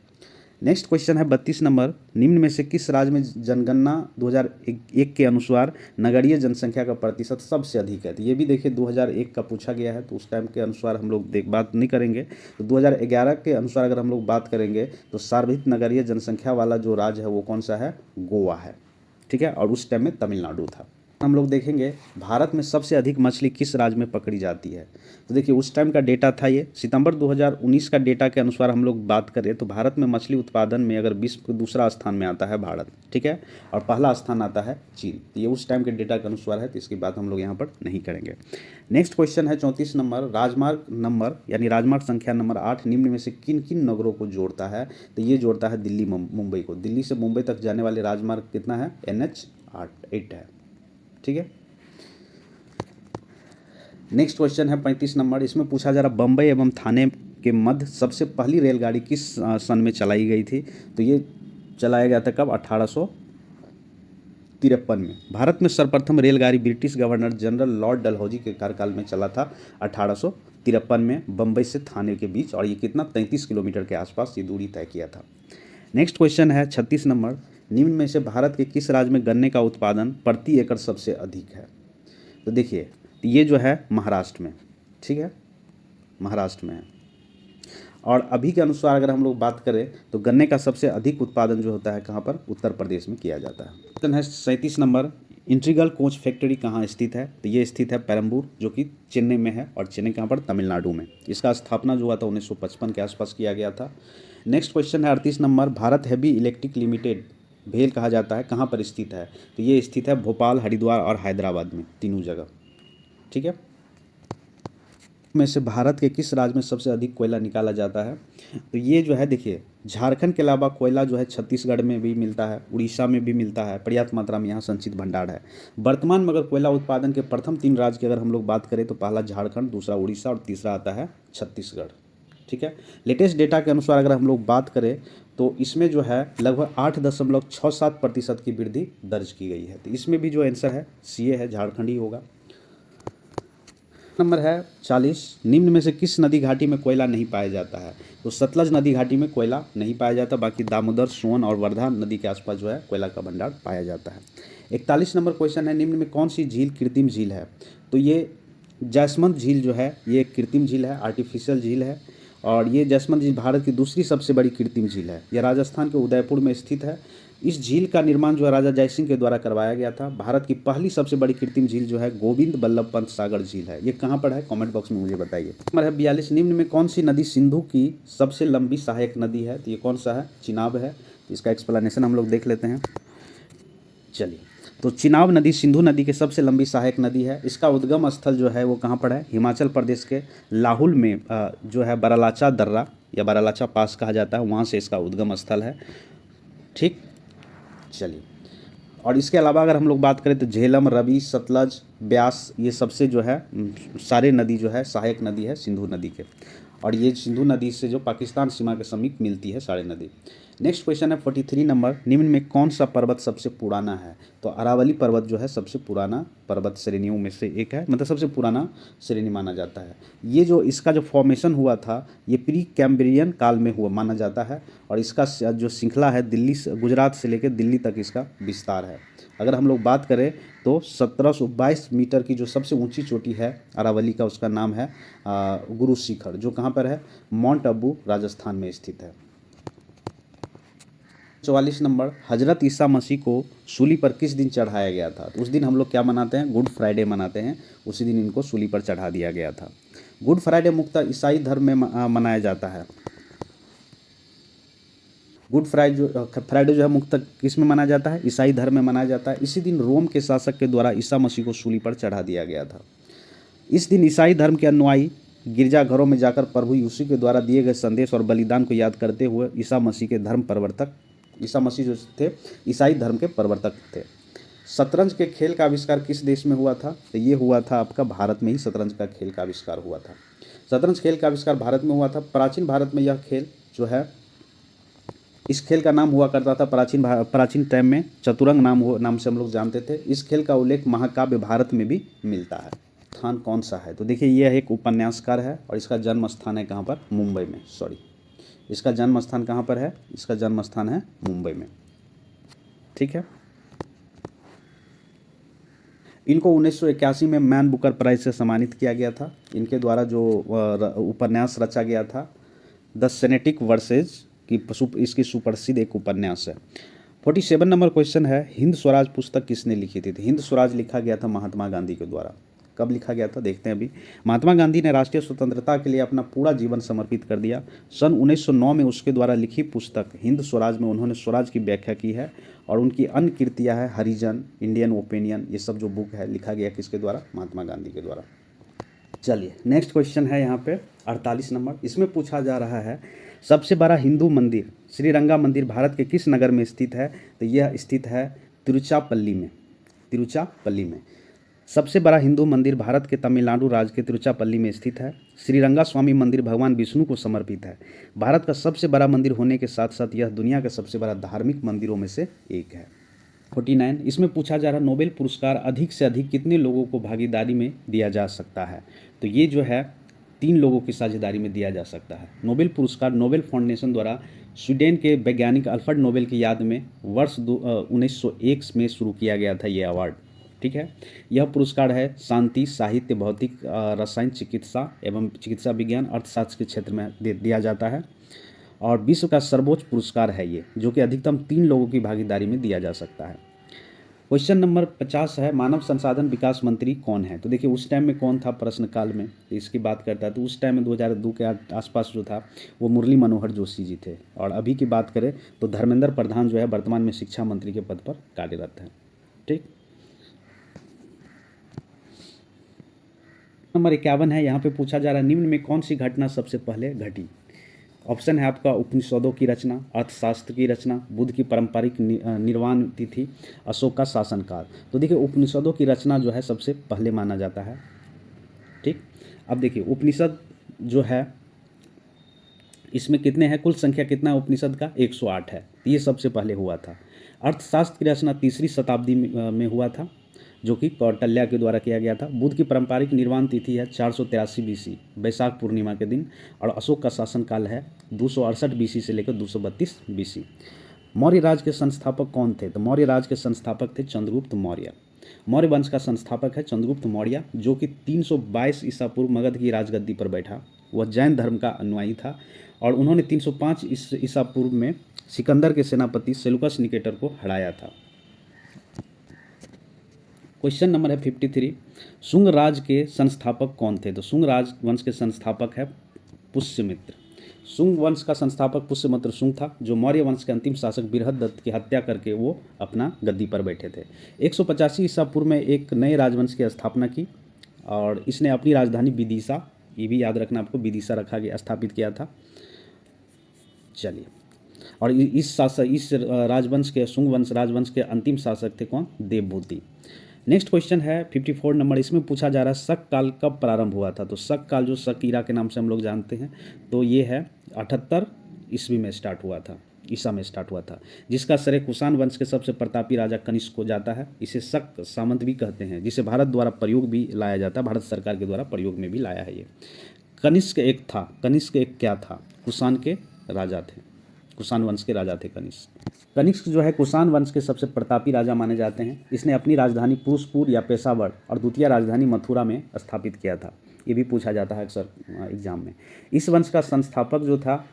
नेक्स्ट क्वेश्चन है 32 नंबर, निम्न में से किस राज्य में जनगणना 2001 के अनुसार नगरीय जनसंख्या का प्रतिशत सबसे अधिक है? तो ये भी देखिए 2001 का पूछा गया है तो उस टाइम के अनुसार हम लोग बात नहीं करेंगे। तो 2011 के अनुसार अगर हम लोग बात करेंगे तो सर्वाधिक नगरीय जनसंख्या वाला जो राज्य है वो कौन सा है? गोवा है, ठीक है। और उस टाइम में तमिलनाडु था। हम लोग देखेंगे भारत में सबसे अधिक मछली किस राज्य में पकड़ी जाती है? तो देखिए उस टाइम का डेटा था ये सितंबर 2019 का डेटा के अनुसार हम लोग बात करें तो भारत में मछली उत्पादन में अगर विश्व के दूसरा स्थान में आता है भारत, ठीक है, और पहला स्थान आता है चीन। तो ये उस टाइम के डेटा के अनुसार है तो इसकी बात हम लोग यहाँ पर नहीं करेंगे। नेक्स्ट क्वेश्चन है 34 नंबर, राजमार्ग नंबर यानी राजमार्ग संख्या नंबर 8 निम्न में से किन किन नगरों को जोड़ता है? तो ये जोड़ता है दिल्ली मुंबई को। दिल्ली से मुंबई तक जाने वाले राजमार्ग कितना है? NH8 है, ठीक है। नेक्स्ट क्वेश्चन है 35 नंबर, इसमें पूछा जा रहा बम्बई एवं थाने के मध्य सबसे पहली रेलगाड़ी किस सन में चलाई गई थी? तो ये चलाया गया था कब? 1853 में। भारत में सर्वप्रथम रेलगाड़ी British governor general Lord Dalhousie के कार्यकाल में चला था 1853 में बम्बई से थाने के बीच, और ये कितना 33 किलोमीटर के आसपास ये दूरी तय किया था। नेक्स्ट क्वेश्चन है 36 नंबर, निम्न में से भारत के किस राज्य में गन्ने का उत्पादन प्रति एकड़ सबसे अधिक है? तो देखिए ये जो है महाराष्ट्र में, ठीक है, महाराष्ट्र में है। और अभी के अनुसार अगर हम लोग बात करें तो गन्ने का सबसे अधिक उत्पादन जो होता है कहाँ पर? उत्तर प्रदेश में किया जाता है। क्वेश्चन है 37 नंबर, इंटीग्रल कोच फैक्ट्री कहाँ स्थित है? तो ये स्थित है पेरम्बूर जो कि चेन्नई में है, और चेन्नई कहाँ पर? तमिलनाडु में। इसका स्थापना जो हुआ था 1955 के आसपास किया गया था। नेक्स्ट क्वेश्चन है 38 number, Bharat heavy electric limited भेल कहा जाता है कहाँ पर स्थित है? तो ये स्थित है भोपाल, हरिद्वार और हैदराबाद में, तीनों जगह, ठीक है। में से भारत के किस राज्य में सबसे अधिक कोयला निकाला जाता है? तो ये जो है देखिए झारखंड के अलावा कोयला जो है छत्तीसगढ़ में भी मिलता है, उड़ीसा में भी मिलता है, पर्याप्त मात्रा में यहाँ संचित भंडार है। वर्तमान में अगर कोयला उत्पादन के प्रथम 3 राज्य की अगर हम लोग बात करें तो पहला झारखंड, दूसरा उड़ीसा और तीसरा आता है छत्तीसगढ़, ठीक है। लेटेस्ट डेटा के अनुसार अगर हम लोग बात करें तो इसमें जो है लगभग 8.67% की वृद्धि दर्ज की गई है। तो इसमें भी जो आंसर है CA है, झारखंड ही होगा। नंबर है 40, निम्न में से किस नदी घाटी में कोयला नहीं पाया जाता है? तो सतलज नदी घाटी में कोयला नहीं पाया जाता, बाकी दामोदर, सोन और वर्धा नदी के आसपास जो है कोयला का भंडार पाया जाता है। 41 नंबर क्वेश्चन है, निम्न में कौन सी झील कृत्रिम झील है? तो ये जयसमंद झील जो है ये कृत्रिम झील है, आर्टिफिशियल झील है, और ये जयसमंद झील भारत की दूसरी सबसे बड़ी कृत्रिम झील है। यह राजस्थान के उदयपुर में स्थित है। इस झील का निर्माण जो है राजा जयसिंह के द्वारा करवाया गया था। भारत की पहली सबसे बड़ी कृत्रिम झील जो है गोविंद बल्लभ पंत सागर झील है। ये कहाँ पर है? कमेंट बॉक्स में मुझे बताइए। नंबर है 42, निम्न में कौन सी नदी सिंधु की सबसे लंबी सहायक नदी है? तो ये कौन सा है? चिनाब है। इसका एक्सप्लेनेशन हम लोग देख लेते हैं। चलिए, तो चिनाब नदी सिंधु नदी की सबसे लंबी सहायक नदी है। इसका उद्गम स्थल जो है वो कहाँ पर है? हिमाचल प्रदेश के लाहुल में जो है बरालाचा दर्रा या बरालाचा पास कहा जाता है, वहाँ से इसका उद्गम स्थल है, ठीक। चलिए, और इसके अलावा अगर हम लोग बात करें तो झेलम, रवि, सतलज, ब्यास, ये सबसे जो है सारे नदी जो है सहायक नदी है सिंधु नदी के, और ये सिंधु नदी से जो पाकिस्तान सीमा के समीप मिलती है सारे नदी। नेक्स्ट क्वेश्चन है 43 नंबर, निम्न में कौन सा पर्वत सबसे पुराना है? तो अरावली पर्वत जो है सबसे पुराना पर्वत श्रेणियों में से एक है, मतलब सबसे पुराना श्रेणी माना जाता है। ये जो इसका जो फॉर्मेशन हुआ था ये प्री कैम्ब्रियन काल में हुआ माना जाता है, और इसका जो श्रृंखला है दिल्ली से, गुजरात से लेकर दिल्ली तक इसका विस्तार है। अगर हम लोग बात करें तो 1722 मीटर की जो सबसे ऊंची चोटी है अरावली का, उसका नाम है गुरु शिखर, जो कहाँ पर है? माउंट आबू राजस्थान में स्थित है। 44 नंबर, हजरत ईसा मसीह को सूली पर किस दिन चढ़ाया गया था? तो उस दिन हम लोग क्या मनाते हैं? गुड फ्राइडे मनाते हैं, उसी दिन इनको सूली पर चढ़ा दिया गया था। गुड फ्राइडे मुख्यतः ईसाई धर्म में मनाया जाता है। गुड फ्राइडे जो है मुख्यतः किस में मनाया जाता है? ईसाई धर्म में मनाया जाता है। इसी दिन रोम के शासक के द्वारा ईसा मसीह को सूली पर चढ़ा दिया गया था। इस दिन ईसाई धर्म के अनुयायी गिरजाघरों में जाकर प्रभु यीशु के द्वारा दिए गए संदेश और बलिदान को याद करते हुए ईसा मसीह के धर्म प्रवर्तक, ईसा मसीह जो थे ईसाई धर्म के प्रवर्तक थे। शतरंज के खेल का आविष्कार किस देश में हुआ था? तो ये हुआ था आपका भारत में ही शतरंज का खेल का आविष्कार हुआ था। शतरंज खेल का आविष्कार भारत में हुआ था। प्राचीन भारत में यह खेल जो है, इस खेल का नाम हुआ करता था प्राचीन टाइम में चतुरंग नाम से हम लोग जानते थे। इस खेल का उल्लेख महाकाव्य भारत में भी मिलता है। स्थान कौन सा है? तो देखिए यह एक उपन्यासकार है और इसका जन्म स्थान है कहाँ पर? मुंबई में। इसका जन्म स्थान कहाँ पर है? इसका जन्म स्थान है मुंबई में। ठीक है। इनको 1981 में मैन बुकर प्राइज से सम्मानित किया गया था। इनके द्वारा जो उपन्यास रचा गया था द सेनेटिक वर्सेज की इसकी सुप्रसिद्ध एक उपन्यास है। 47 नंबर क्वेश्चन है, हिंद स्वराज पुस्तक किसने लिखी थी? हिंद स्वराज लिखा गया था महात्मा गांधी के द्वारा। कब लिखा गया था देखते हैं अभी। महात्मा गांधी ने राष्ट्रीय स्वतंत्रता के लिए अपना पूरा जीवन समर्पित कर दिया। सन 1909 में उसके द्वारा लिखी पुस्तक हिंद स्वराज में उन्होंने स्वराज की व्याख्या की है, और उनकी अन्य कृतियाँ है हरिजन, इंडियन ओपिनियन, ये सब जो बुक है लिखा गया किसके द्वारा? महात्मा गांधी के द्वारा। चलिए नेक्स्ट क्वेश्चन है यहाँ पे 48 नंबर। इसमें पूछा जा रहा है सबसे बड़ा हिंदू मंदिर श्रीरंगा मंदिर भारत के किस नगर में स्थित है? तो यह स्थित है तिरुचिरापल्ली में। सबसे बड़ा हिंदू मंदिर भारत के तमिलनाडु राज्य के तिरुचिरापल्ली में स्थित है। श्रीरंगा स्वामी मंदिर भगवान विष्णु को समर्पित है। भारत का सबसे बड़ा मंदिर होने के साथ साथ यह दुनिया का सबसे बड़ा धार्मिक मंदिरों में से एक है। 49, इसमें पूछा जा रहा नोबेल पुरस्कार अधिक से अधिक कितने लोगों को भागीदारी में दिया जा सकता है? तो ये जो है 3 लोगों की साझेदारी में दिया जा सकता है। नोबेल पुरस्कार नोबेल फाउंडेशन द्वारा स्वीडन के वैज्ञानिक अल्फ्रेड नोबेल की याद में वर्ष 1901 में शुरू किया गया था ये अवार्ड। ठीक है। यह पुरस्कार है शांति, साहित्य, भौतिक, रसायन, चिकित्सा एवं चिकित्सा विज्ञान, अर्थशास्त्र के क्षेत्र में दिया जाता है, और विश्व का सर्वोच्च पुरस्कार है ये, जो कि अधिकतम 3 लोगों की भागीदारी में दिया जा सकता है। क्वेश्चन नंबर 50 है, मानव संसाधन विकास मंत्री कौन है? तो देखिए उस टाइम में कौन था प्रश्नकाल में, इसकी बात करता है तो उस टाइम में 2002 के आसपास जो था वो मुरली मनोहर जोशी जी थे, और अभी की बात करें तो धर्मेंद्र प्रधान जो है वर्तमान में शिक्षा मंत्री के पद पर कार्यरत है। ठीक। नंबर 51 है, यहाँ पे पूछा जा रहा है निम्न में कौन सी घटना सबसे पहले घटी? ऑप्शन है आपका उपनिषदों की रचना, अर्थशास्त्र की रचना, बुद्ध की पारंपरिक निर्वाण तिथि, अशोक का शासनकाल। तो देखिए उपनिषदों की रचना जो है सबसे पहले माना जाता है। ठीक। अब देखिए उपनिषद जो है इसमें कितने हैं, कुल संख्या कितना है उपनिषद का? 108 है। ये सबसे पहले हुआ था। अर्थशास्त्र की रचना 3री शताब्दी में हुआ था, जो कि कौटिल्य के द्वारा किया गया था। बुद्ध की पारंपरिक निर्वाण तिथि है 483 बीसी वैशाख पूर्णिमा के दिन, और अशोक का शासनकाल है 268 बीसी से लेकर 232 बीसी। मौर्य राज के संस्थापक कौन थे? तो मौर्य राज के संस्थापक थे चंद्रगुप्त मौर्य। मौर्य वंश का संस्थापक है चंद्रगुप्त मौर्य, जो कि 322 ईसा पूर्व मगध की राजगद्दी पर बैठा। वह जैन धर्म का अनुयायी था, और उन्होंने 305 ईसा पूर्व में सिकंदर के सेनापति सेलुकस निकेटर को हराया था। क्वेश्चन नंबर है 53, शुंग राज के संस्थापक कौन थे? तो शुंग राज वंश के संस्थापक है पुष्यमित्र। शुंग वंश का संस्थापक पुष्यमित्र शुंग था, जो मौर्य वंश के अंतिम शासक बृहदत्त की हत्या करके वो अपना गद्दी पर बैठे थे। 185 ईसा पूर्व में एक नए राजवंश की स्थापना की, और इसने अपनी राजधानी विदिशा, ये भी याद रखना आपको, विदिशा रखा गया, स्थापित किया था। चलिए और इस राजवंश के, शुंग वंश राजवंश के अंतिम शासक थे कौन? देवभूति। नेक्स्ट क्वेश्चन है 54 नंबर। इसमें पूछा जा रहा है शक काल कब प्रारंभ हुआ था? तो शक काल जो शक ईरा के नाम से हम लोग जानते हैं, तो ये है 78 ईस्वी में स्टार्ट हुआ था, ईसा में स्टार्ट हुआ था, जिसका श्रेय कुषाण वंश के सबसे प्रतापी राजा कनिष्क को जाता है। इसे शक सामंत भी कहते हैं, जिसे भारत द्वारा प्रयोग भी लाया जाता है, भारत सरकार के द्वारा प्रयोग में भी लाया है ये। कनिष्क एक था, कनिष्क एक क्या था? कुषाण के राजा थे, कुषाण वंश के राजा थे कनिष्क। कनिष्क जो है कुषाण वंश के सबसे प्रतापी राजा माने जाते हैं। इसने अपनी राजधानी पुरुषपुर या पेशावर और द्वितीय राजधानी मथुरा में स्थापित किया था। ये भी पूछा जाता है अक्सर एग्जाम में। इस वंश का संस्थापक जो था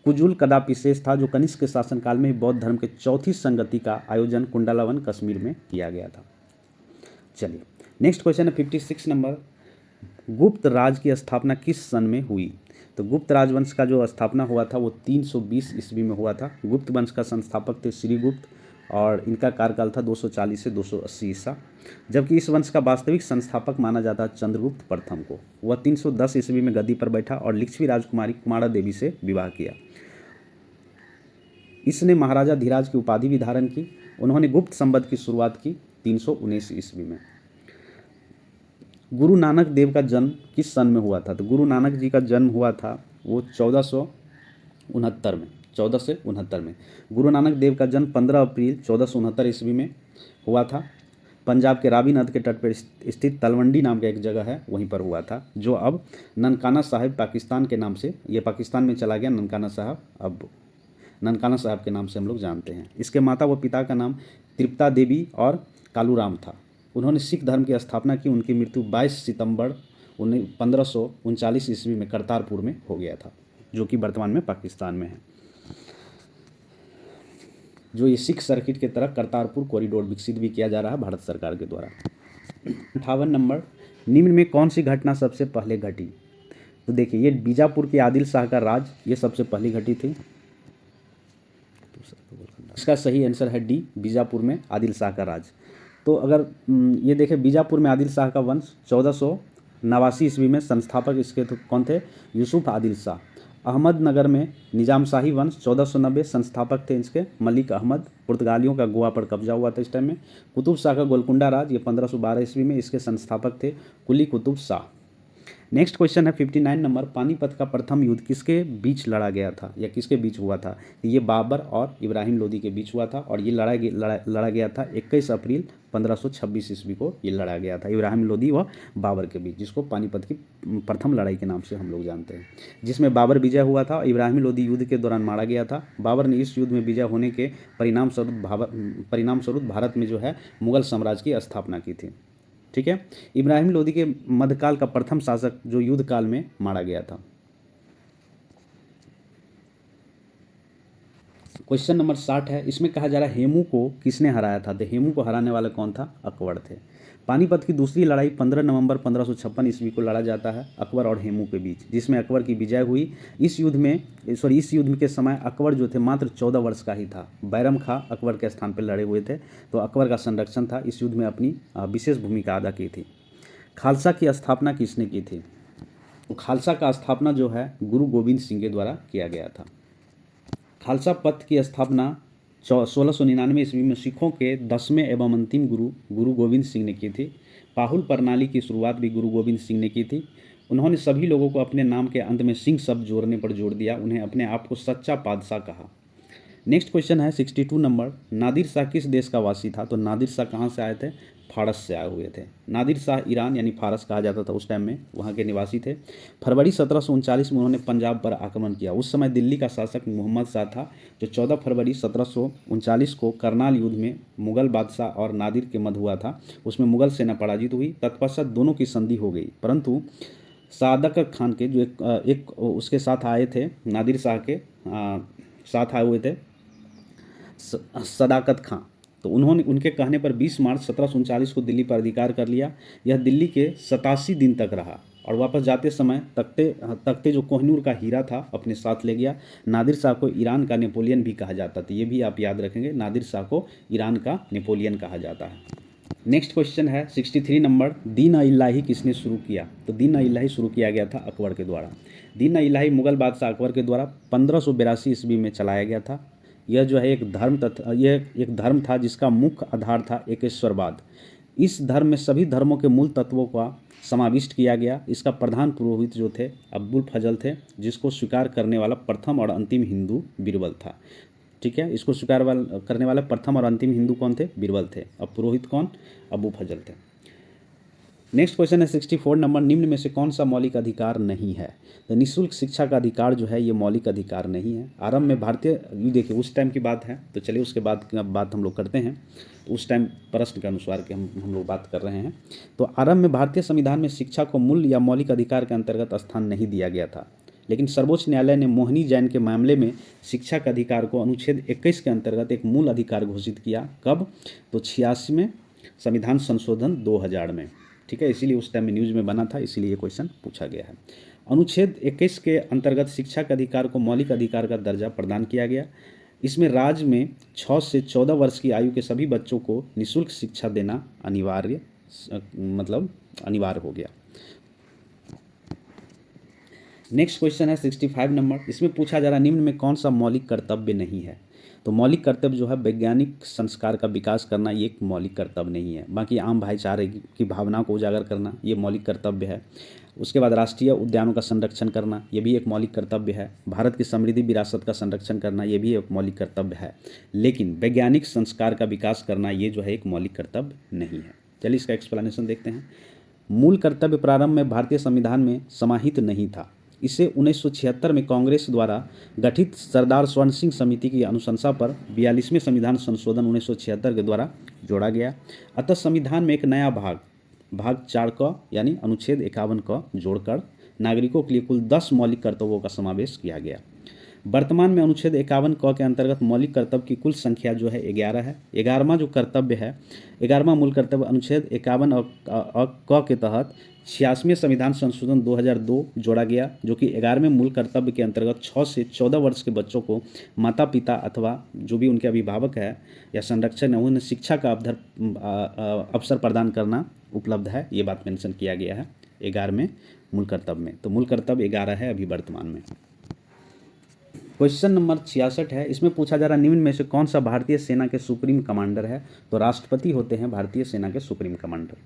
कुजुल कदापिसेस था, जो कनिष्क के शासनकाल में बौद्ध धर्म के चौथी संगति का आयोजन कुंडलावन कश्मीर में किया गया था। चलिए नेक्स्ट क्वेश्चन है 56 नंबर। गुप्त राज की स्थापना किस सन में हुई? तो गुप्त राजवंश का जो स्थापना हुआ था वो 320 ईस्वी में हुआ था। गुप्त वंश का संस्थापक थे श्रीगुप्त और इनका कार्यकाल था 240 से 280 ईसा, जबकि इस वंश का वास्तविक संस्थापक माना जाता है चंद्रगुप्त प्रथम को। वह 310 ईस्वी में गद्दी पर बैठा और लिच्छवी राजकुमारी कुमारा देवी से विवाह किया। इसने महाराजा धीराज की उपाधि भी धारण की। उन्होंने गुप्त संवत की शुरुआत की 319 ईस्वी में। गुरु नानक देव का जन्म किस सन में हुआ था? तो गुरु नानक जी का जन्म हुआ था वो 1469 में। गुरु नानक देव का जन्म 15 अप्रैल 1469 ईस्वी में हुआ था। पंजाब के रावी नद के तट पर स्थित तलवंडी नाम का एक जगह है, वहीं पर हुआ था, जो अब ननकाना साहिब पाकिस्तान के नाम से, ये पाकिस्तान में चला गया ननकाना साहब, अब ननकाना साहब के नाम से हम लोग जानते हैं। इसके माता व पिता का नाम तृप्ता देवी और कालूराम था। उन्होंने सिख धर्म की स्थापना की। उनकी मृत्यु 22 सितंबर 1539 ईस्वी में करतारपुर में हो गया था, जो कि वर्तमान में पाकिस्तान में है। जो ये सिख सर्किट के तरह करतारपुर कॉरिडोर विकसित भी किया जा रहा है भारत सरकार के द्वारा। 58 नंबर। निम्न में कौन सी घटना सबसे पहले घटी? तो देखिए ये बीजापुर के आदिल शाह का राज, ये सबसे पहली घटी थी। इसका सही आंसर है डी, बीजापुर में आदिल शाह का राज। तो अगर ये देखें बीजापुर में आदिल शाह का वंश 1489 ईस्वी में संस्थापक इसके तो कौन थे? यूसुफ आदिल शाह। अहमदनगर में निजाम शाही वंश 1490, संस्थापक थे इसके मलिक अहमद। पुर्तगालियों का गोवा पर कब्जा हुआ था इस टाइम में। कुतुब शाह का गोलकुंडा राज, ये 1512 ईस्वी में, इसके संस्थापक थे कुली कुतुब शाह। नेक्स्ट क्वेश्चन है 59 नंबर। पानीपत का प्रथम युद्ध किसके बीच लड़ा गया था या किसके बीच हुआ था? ये बाबर और इब्राहिम लोदी के बीच हुआ था और ये लड़ा गया था 21 अप्रैल 1526 ईस्वी को ये लड़ा गया था इब्राहिम लोदी व बाबर के बीच, जिसको पानीपत की प्रथम लड़ाई के नाम से हम लोग जानते हैं, जिसमें बाबर विजय हुआ था। इब्राहिम लोदी युद्ध के दौरान मारा गया था। बाबर ने इस युद्ध में विजय होने के परिणामस्वरूप भारत में जो है मुगल साम्राज्य की स्थापना की थी। ठीक है। इब्राहिम लोदी के मध्यकाल का प्रथम शासक जो युद्ध काल में मारा गया था। क्वेश्चन नंबर 60 है। इसमें कहा जा रहा है हेमू को किसने हराया था? तो हेमू को हराने वाला कौन था? अकबर थे। पानीपत की दूसरी लड़ाई 15 नवंबर 1556 ईस्वी को लड़ा जाता है अकबर और हेमू के बीच, जिसमें अकबर की विजय हुई। इस युद्ध के समय अकबर जो थे मात्र 14 वर्ष का ही था। बैरम खां अकबर के स्थान पर लड़े हुए थे, तो अकबर का संरक्षण था। इस युद्ध में अपनी विशेष भूमिका अदा की थी। खालसा की स्थापना किसने की थी? तो खालसा का स्थापना जो है गुरु गोविंद सिंह के द्वारा किया गया था। खालसा पंथ की स्थापना 1699 ईस्वी में सिखों के 10वें एवं अंतिम गुरु गोविंद सिंह ने की थी। पाहुल प्रणाली की शुरुआत भी गुरु गोविंद सिंह ने की थी। उन्होंने सभी लोगों को अपने नाम के अंत में सिंह शब्द जोड़ने पर जोर दिया। उन्हें अपने आप को सच्चा बादशाह कहा। नेक्स्ट क्वेश्चन है 62 नंबर। नादिर शाह किस देश का वासी था? तो नादिर शाह कहाँ से आए थे? फारस से आए हुए थे। नादिर शाह ईरान यानी फारस कहा जाता था उस टाइम में, वहाँ के निवासी थे। फरवरी 1739 में उन्होंने पंजाब पर आक्रमण किया। उस समय दिल्ली का शासक मोहम्मद शाह था, जो 14 फरवरी 1739 को करनाल युद्ध में मुगल बादशाह और नादिर के मध्य हुआ था। उसमें मुगल सेना पराजित हुई। तत्पश्चात दोनों की संधि हो गई, परंतु सादक खान के जो एक उसके साथ आए थे, नादिर शाह के साथ आए हुए थे सदाकत खां, तो उन्होंने उनके कहने पर 20 मार्च 1739 को दिल्ली पर अधिकार कर लिया। यह दिल्ली के 87 दिन तक रहा और वापस जाते समय तख्ते जो कोहिनूर का हीरा था अपने साथ ले गया। नादिर शाह को ईरान का नेपोलियन भी कहा जाता था, ये भी आप याद रखेंगे, नादिर शाह को ईरान का नेपोलियन कहा जाता है। नेक्स्ट क्वेश्चन है 63 नंबर। दीन इलाही किसने शुरू किया? तो दीन इलाही शुरू किया गया था अकबर के द्वारा। दीन इलाही मुगल बादशाह अकबर के द्वारा 1582 ईस्वी में चलाया गया था। यह जो है एक धर्म तथा यह एक धर्म था जिसका मुख्य आधार था एकेश्वरवाद। इस धर्म में सभी धर्मों के मूल तत्वों का समाविष्ट किया गया। इसका प्रधान पुरोहित जो थे अब्दुल फजल थे, जिसको स्वीकार करने वाला प्रथम और अंतिम हिंदू बीरबल था। ठीक है, इसको करने वाला प्रथम और अंतिम हिंदू कौन थे? बीरबल थे। अब पुरोहित कौन? अबू फजल थे। नेक्स्ट क्वेश्चन है 64 नंबर, निम्न में से कौन सा मौलिक अधिकार नहीं है? तो निःशुल्क शिक्षा का अधिकार जो है ये मौलिक अधिकार नहीं है। आरंभ में भारतीय, ये देखिए उस टाइम की बात है, तो चलिए उसके बाद बात हम लोग करते हैं। उस टाइम प्रश्न के अनुसार के हम लोग बात कर रहे हैं। तो आरंभ में भारतीय संविधान में शिक्षा को मूल या मौलिक अधिकार के अंतर्गत स्थान नहीं दिया गया था, लेकिन सर्वोच्च न्यायालय ने मोहिनी जैन के मामले में शिक्षा के अधिकार को अनुच्छेद 21 के अंतर्गत एक मूल अधिकार घोषित किया। कब? तो 86 में संविधान संशोधन 2000 में। ठीक है, इसीलिए उस टाइम में न्यूज़ में बना था, इसीलिए ये क्वेश्चन पूछा गया है। अनुच्छेद 21 के अंतर्गत शिक्षा के अधिकार को मौलिक अधिकार का दर्जा प्रदान किया गया। इसमें राज्य में 6 से 14 वर्ष की आयु के सभी बच्चों को निःशुल्क शिक्षा देना अनिवार्य हो गया। नेक्स्ट क्वेश्चन है 65 नंबर, इसमें पूछा जा रहा निम्न में कौन सा मौलिक कर्तव्य नहीं है? तो मौलिक कर्तव्य जो है वैज्ञानिक संस्कार का विकास करना, ये एक मौलिक कर्तव्य नहीं है। बाकी आम भाईचारे की भावना को उजागर करना ये मौलिक कर्तव्य है। उसके बाद राष्ट्रीय उद्यानों का संरक्षण करना ये भी एक मौलिक कर्तव्य है। भारत की समृद्धि विरासत का संरक्षण करना ये भी एक मौलिक कर्तव्य है। लेकिन वैज्ञानिक संस्कार का विकास करना ये जो है एक मौलिक कर्तव्य नहीं है। चलिए इसका एक्सप्लेनेशन देखते हैं। मूल कर्तव्य प्रारंभ में भारतीय संविधान में समाहित नहीं था। इसे 1976 में कांग्रेस द्वारा गठित सरदार स्वर्ण सिंह समिति की अनुशंसा पर 42वें संविधान संशोधन 1976 के द्वारा जोड़ा गया। अतः संविधान में एक नया भाग 4 क यानी अनुच्छेद 51 क जोड़कर नागरिकों के लिए कुल 10 मौलिक कर्तव्यों का समावेश किया गया। वर्तमान में अनुच्छेद 51 क के अंतर्गत मौलिक कर्तव्य की कुल संख्या जो है 11 है। 11वां जो कर्तव्य है, 11वां मूल कर्तव्य अनुच्छेद 51 क के तहत 86वें संविधान संशोधन 2002 जोड़ा गया, जो कि 11वें मूल कर्तव्य के अंतर्गत 6 से 14 वर्ष के बच्चों को माता पिता अथवा जो भी उनके अभिभावक है या संरक्षक है उन्हें शिक्षा का अवसर प्रदान करना उपलब्ध है। ये बात मेंशन किया गया है 11वें मूल कर्तव्य में। तो मूल कर्तव्य 11 है अभी वर्तमान में। क्वेश्चन नंबर 66 है, इसमें पूछा जा रहा निम्न में से कौन सा भारतीय सेना के सुप्रीम कमांडर है? तो राष्ट्रपति होते हैं भारतीय सेना के सुप्रीम कमांडर।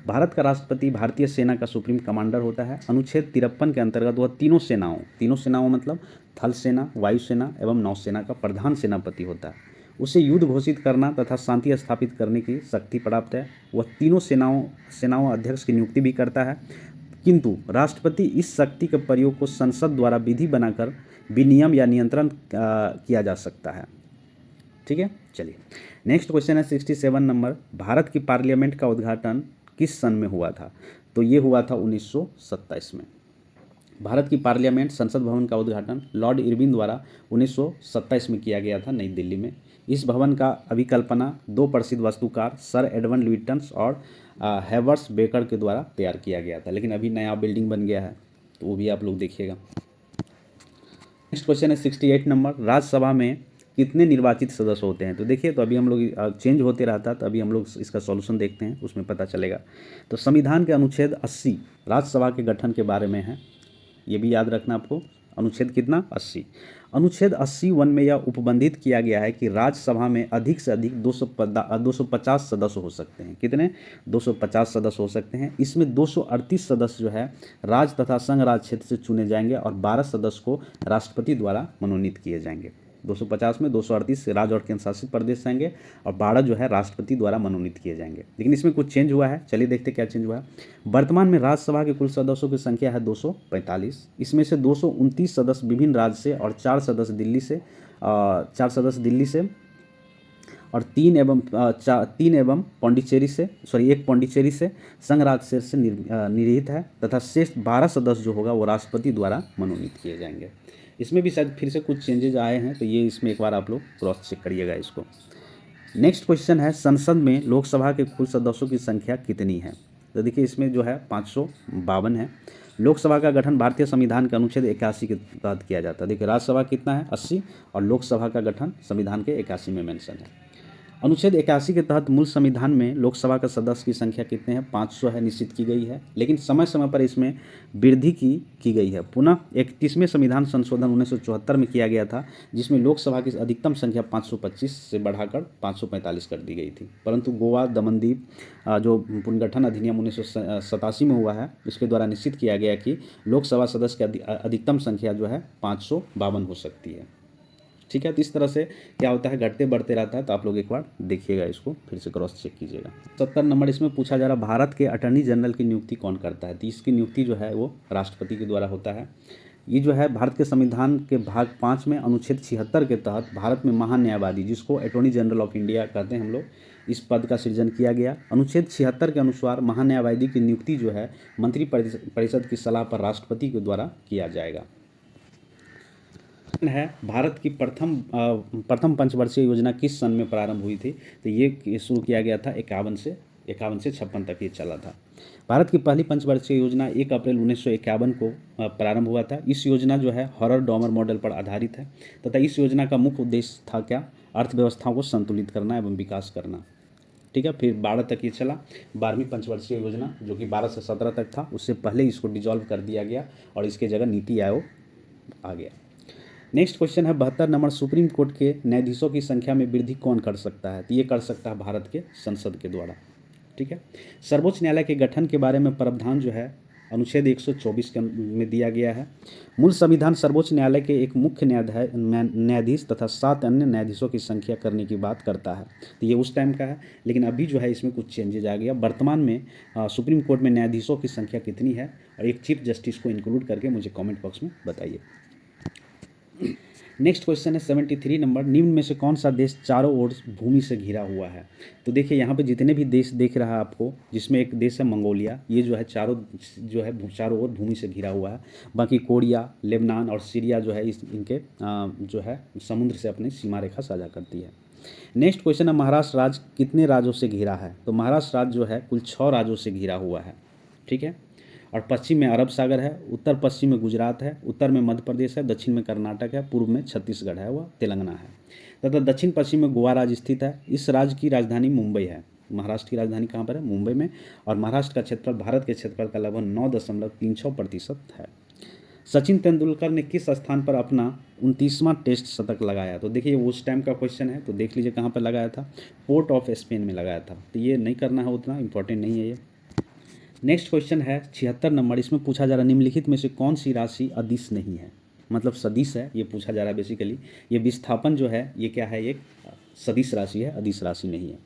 भारत का राष्ट्रपति भारतीय सेना का सुप्रीम कमांडर होता है। अनुच्छेद 53 के अंतर्गत वह तीनों सेनाओं मतलब थल सेना, वायुसेना एवं नौसेना का प्रधान सेनापति होता है। उसे युद्ध घोषित करना तथा शांति स्थापित करने की शक्ति प्राप्त है। वह तीनों सेनाओं अध्यक्ष की नियुक्ति भी करता है, किंतु राष्ट्रपति इस शक्ति के प्रयोग को संसद द्वारा विधि बनाकर विनियम या नियंत्रण किया जा सकता है। ठीक है, चलिए नेक्स्ट क्वेश्चन है 67 नंबर, भारत की पार्लियामेंट का उद्घाटन किस सन में हुआ था? तो ये हुआ था 1927 में। भारत की पार्लियामेंट संसद भवन का उद्घाटन लॉर्ड इरविन द्वारा 1927 में किया गया था नई दिल्ली में। इस भवन का अभिकल्पना 2 प्रसिद्ध वास्तुकार सर एडवर्ड लुटियंस और हेवर्स बेकर के द्वारा तैयार किया गया था, लेकिन अभी नया बिल्डिंग बन गया है तो वो भी आप लोग देखिएगा। नेक्स्ट क्वेश्चन है 68 नंबर, राज्यसभा में कितने निर्वाचित सदस्य होते हैं? तो देखिए, तो अभी हम लोग चेंज होते रहता, तो अभी हम लोग इसका सॉल्यूशन देखते हैं, उसमें पता चलेगा। तो संविधान के अनुच्छेद 80 राज्यसभा के गठन के बारे में है, ये भी याद रखना आपको। अनुच्छेद कितना? 80। अनुच्छेद 80(1) में यह उपबंधित किया गया है कि राज्यसभा में अधिक से अधिक 250 सदस्य हो सकते हैं। कितने? 250 सदस्य हो सकते हैं। इसमें 238 सदस्य जो है राज्य तथा संघ राज्य क्षेत्र से चुने जाएंगे और 12 सदस्य को राष्ट्रपति द्वारा मनोनीत किए जाएंगे। 250 में 238 राज्य और केंद्र शासित प्रदेश रहेंगे और 12 जो है राष्ट्रपति द्वारा मनोनीत किए जाएंगे। लेकिन इसमें कुछ चेंज हुआ है, चलिए देखते क्या चेंज हुआ है। वर्तमान में राज्यसभा के कुल सदस्यों की संख्या है 245। इसमें से 229 सदस्य विभिन्न राज्य से और 4 सदस्य दिल्ली से और 3 एवं पांडिचेरी से, एक पांडिचेरी से संघ राज्य से निहित है तथा शेष 12 सदस्य जो होगा वो राष्ट्रपति द्वारा मनोनीत किए जाएंगे। इसमें भी शायद फिर से कुछ चेंजेज आए हैं, तो ये इसमें एक बार आप लोग क्रॉस चेक करिएगा इसको। नेक्स्ट क्वेश्चन है, संसद में लोकसभा के कुल सदस्यों की संख्या कितनी है? तो देखिए इसमें जो है 552 है। लोकसभा का गठन भारतीय संविधान के अनुच्छेद 81 के तहत किया जाता है। देखिए राज्यसभा कितना है? 80 और लोकसभा का गठन संविधान के 81 में मेंशन है। अनुच्छेद 81 के तहत मूल संविधान में लोकसभा का सदस्य की संख्या कितने हैं? 500 है, निश्चित की गई है, लेकिन समय समय पर इसमें वृद्धि की गई है। पुनः 31वें संविधान संशोधन 1974 में किया गया था, जिसमें लोकसभा की अधिकतम संख्या 525 से बढ़ाकर 545 कर दी गई थी। परंतु गोवा दमनदीप जो पुनर्गठन अधिनियम 1987 में हुआ है, इसके द्वारा निश्चित किया गया कि लोकसभा सदस्य की अधिकतम संख्या जो है 552 हो सकती है। ठीक है, तो इस तरह से क्या होता है, घटते बढ़ते रहता है। तो आप लोग एक बार देखिएगा, इसको फिर से क्रॉस चेक कीजिएगा। 70 नंबर इसमें पूछा जा रहा है, भारत के अटर्नी जनरल की नियुक्ति कौन करता है? तो इसकी नियुक्ति जो है वो राष्ट्रपति के द्वारा होता है। ये जो है भारत के संविधान के भाग 5 में अनुच्छेद 76 के तहत भारत में महान्यायवादी, जिसको अटॉर्नी जनरल ऑफ इंडिया कहते हैं हम लोग, इस पद का सृजन किया गया। अनुच्छेद 76 के अनुसार महान्यायवादी की नियुक्ति जो है मंत्रिपरिषद की सलाह पर राष्ट्रपति के द्वारा किया जाएगा। है भारत की प्रथम पंचवर्षीय योजना किस सन में प्रारंभ हुई थी? तो ये शुरू किया गया था 51 से 56 तक ये चला था। भारत की पहली पंचवर्षीय योजना 1 अप्रैल 1951 को प्रारंभ हुआ था। इस योजना जो है हॉरर डॉमर मॉडल पर आधारित है तथा इस योजना का मुख्य उद्देश्य था क्या? अर्थव्यवस्थाओं को संतुलित करना एवं विकास करना। ठीक है, फिर 12 तक ये चला। 12वीं पंचवर्षीय योजना जो कि 12 से 17 तक था, उससे पहले इसको डिसॉल्व कर दिया गया और इसके जगह नीति आयोग आ गया। नेक्स्ट क्वेश्चन है 72 नंबर, सुप्रीम कोर्ट के न्यायाधीशों की संख्या में वृद्धि कौन कर सकता है? तो ये कर सकता है भारत के संसद के द्वारा। ठीक है, सर्वोच्च न्यायालय के गठन के बारे में प्रावधान जो है अनुच्छेद 124 में दिया गया है। मूल संविधान सर्वोच्च न्यायालय के एक मुख्य न्यायाधीश तथा 7 अन्य न्यायाधीशों की संख्या करने की बात करता है। तो ये उस टाइम का है, लेकिन अभी जो है इसमें कुछ चेंजेज आ गया। वर्तमान में सुप्रीम कोर्ट में न्यायाधीशों की संख्या कितनी है, और एक चीफ जस्टिस को इंक्लूड करके मुझे कॉमेंट बॉक्स में बताइए। नेक्स्ट क्वेश्चन है 73 नंबर, निम्न में से कौन सा देश चारों ओर भूमि से घिरा हुआ है? तो देखिए यहाँ पे जितने भी देश देख रहा है आपको, जिसमें एक देश है मंगोलिया, ये जो है चारों ओर भूमि से घिरा हुआ है। बाकी कोरिया, लेबनान और सीरिया जो है इनके जो है समुद्र से अपनी सीमा रेखा साझा करती है। नेक्स्ट क्वेश्चन है महाराष्ट्र राज्य कितने राज्यों से घिरा है? तो महाराष्ट्र राज्य जो है कुल 6 राज्यों से घिरा हुआ है। ठीक है, और पश्चिम में अरब सागर है, उत्तर पश्चिम में गुजरात है, उत्तर में मध्य प्रदेश है, दक्षिण में कर्नाटक है, पूर्व में छत्तीसगढ़ है, वह तेलंगाना है, तथा दक्षिण पश्चिम में गोवा राज्य स्थित है। इस राज्य की राजधानी मुंबई है। महाराष्ट्र की राजधानी कहाँ पर है? मुंबई में। और महाराष्ट्र का क्षेत्रफल भारत के क्षेत्रफल का लगभग 9.36% है। सचिन तेंदुलकर ने किस स्थान पर अपना 29वां टेस्ट शतक लगाया? तो देखिए उस टाइम का क्वेश्चन है, तो देख लीजिए कहाँ पर लगाया था। पोर्ट ऑफ स्पेन में लगाया था। तो ये नहीं करना है, उतना इंपॉर्टेंट नहीं है ये। नेक्स्ट क्वेश्चन है 76 नंबर, इसमें पूछा जा रहा है निम्नलिखित में से कौन सी राशि अदिश नहीं है? मतलब सदिश है, ये पूछा जा रहा है बेसिकली। ये विस्थापन जो है ये क्या है? एक सदिश राशि है, अदिश राशि नहीं है।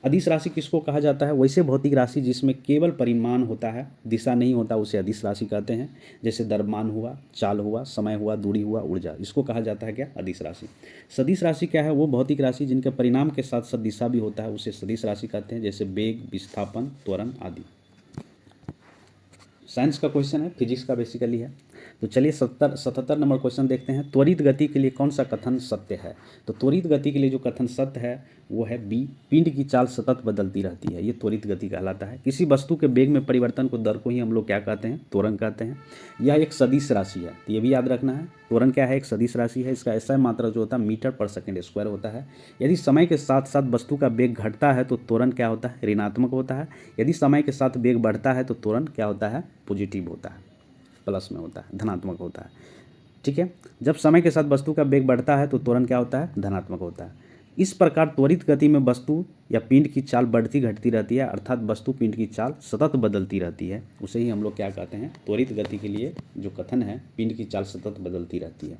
अदिश राशि किसको कहा जाता है? वैसे भौतिक राशि जिसमें केवल परिमाण होता है, दिशा नहीं होता, उसे अदिश राशि कहते हैं। जैसे द्रव्यमान हुआ, चाल हुआ, समय हुआ, दूरी हुआ, ऊर्जा, इसको कहा जाता है क्या? अदिश राशि। सदिश राशि क्या है? वो भौतिक राशि जिनके परिणाम के साथ साथ दिशा भी होता है, उसे सदिश राशि कहते हैं। जैसे वेग, विस्थापन, त्वरण आदि। साइंस का क्वेश्चन है, फिजिक्स का बेसिकली है। तो चलिए 77 नंबर क्वेश्चन देखते हैं। त्वरित गति के लिए कौन सा कथन सत्य है? तो त्वरित गति के लिए जो कथन सत्य है वो है बी, पिंड की चाल सतत बदलती रहती है, ये त्वरित गति कहलाता है। किसी वस्तु के वेग में परिवर्तन को दर को ही हम लोग क्या कहते हैं? त्वरण कहते हैं। यह एक सदिश राशि है, तो ये भी याद रखना है। त्वरण क्या है? एक सदिश राशि है। इसका SI मात्रा जो होता है मीटर पर सेकेंड स्क्वायर होता है। यदि समय के साथ साथ वस्तु का वेग घटता है तो त्वरण क्या होता है? ऋणात्मक होता है। यदि समय के साथ वेग बढ़ता है तो त्वरण क्या होता है? पॉजिटिव होता है, प्लस में होता है, धनात्मक होता है। ठीक है, जब समय के साथ वस्तु का वेग बढ़ता है तो त्वरण क्या होता है? धनात्मक होता है। इस प्रकार त्वरित गति में वस्तु या पिंड की चाल बढ़ती घटती रहती है, अर्थात वस्तु पिंड की चाल सतत बदलती रहती है, उसे ही हम लोग क्या कहते हैं? त्वरित गति के लिए जो कथन है पिंड की चाल सतत बदलती रहती है।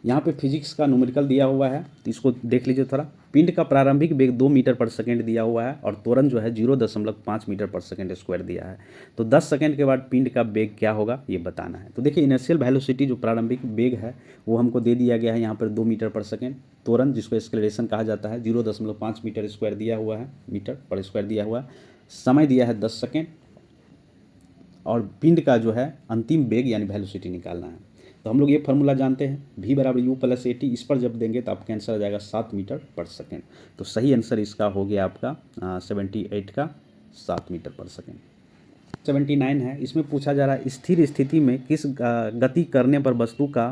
यहाँ पे फिजिक्स का न्यूमेरिकल दिया हुआ है, तो इसको देख लीजिए थोड़ा। पिंड का प्रारंभिक वेग 2 मीटर पर सेकेंड दिया हुआ है और त्वरण जो है 0.5 मीटर पर सेकेंड स्क्वायर दिया है। तो 10 सेकेंड के बाद पिंड का वेग क्या होगा ये बताना है। तो देखिए इनर्शियल वेलोसिटी जो प्रारंभिक वेग है वो हमको दे दिया गया है यहाँ पर 2 मीटर पर सेकेंड। त्वरण जिसको एक्सेलरेशन कहा जाता है 0.5 मीटर स्क्वायर दिया हुआ है, मीटर पर स्क्वायर दिया हुआ है। समय दिया है 10 सेकेंड और पिंड का जो है अंतिम वेग यानी वेलोसिटी निकालना है। तो हम लोग ये फार्मूला जानते हैं, v = u + at। इस पर जब देंगे तो आपका आंसर आ जाएगा 7 मीटर पर सेकेंड। तो सही आंसर इसका हो गया आपका 78 का 7 मीटर पर सेकेंड। 79 है, इसमें पूछा जा रहा है स्थिर स्थिति में किस गति करने पर वस्तु का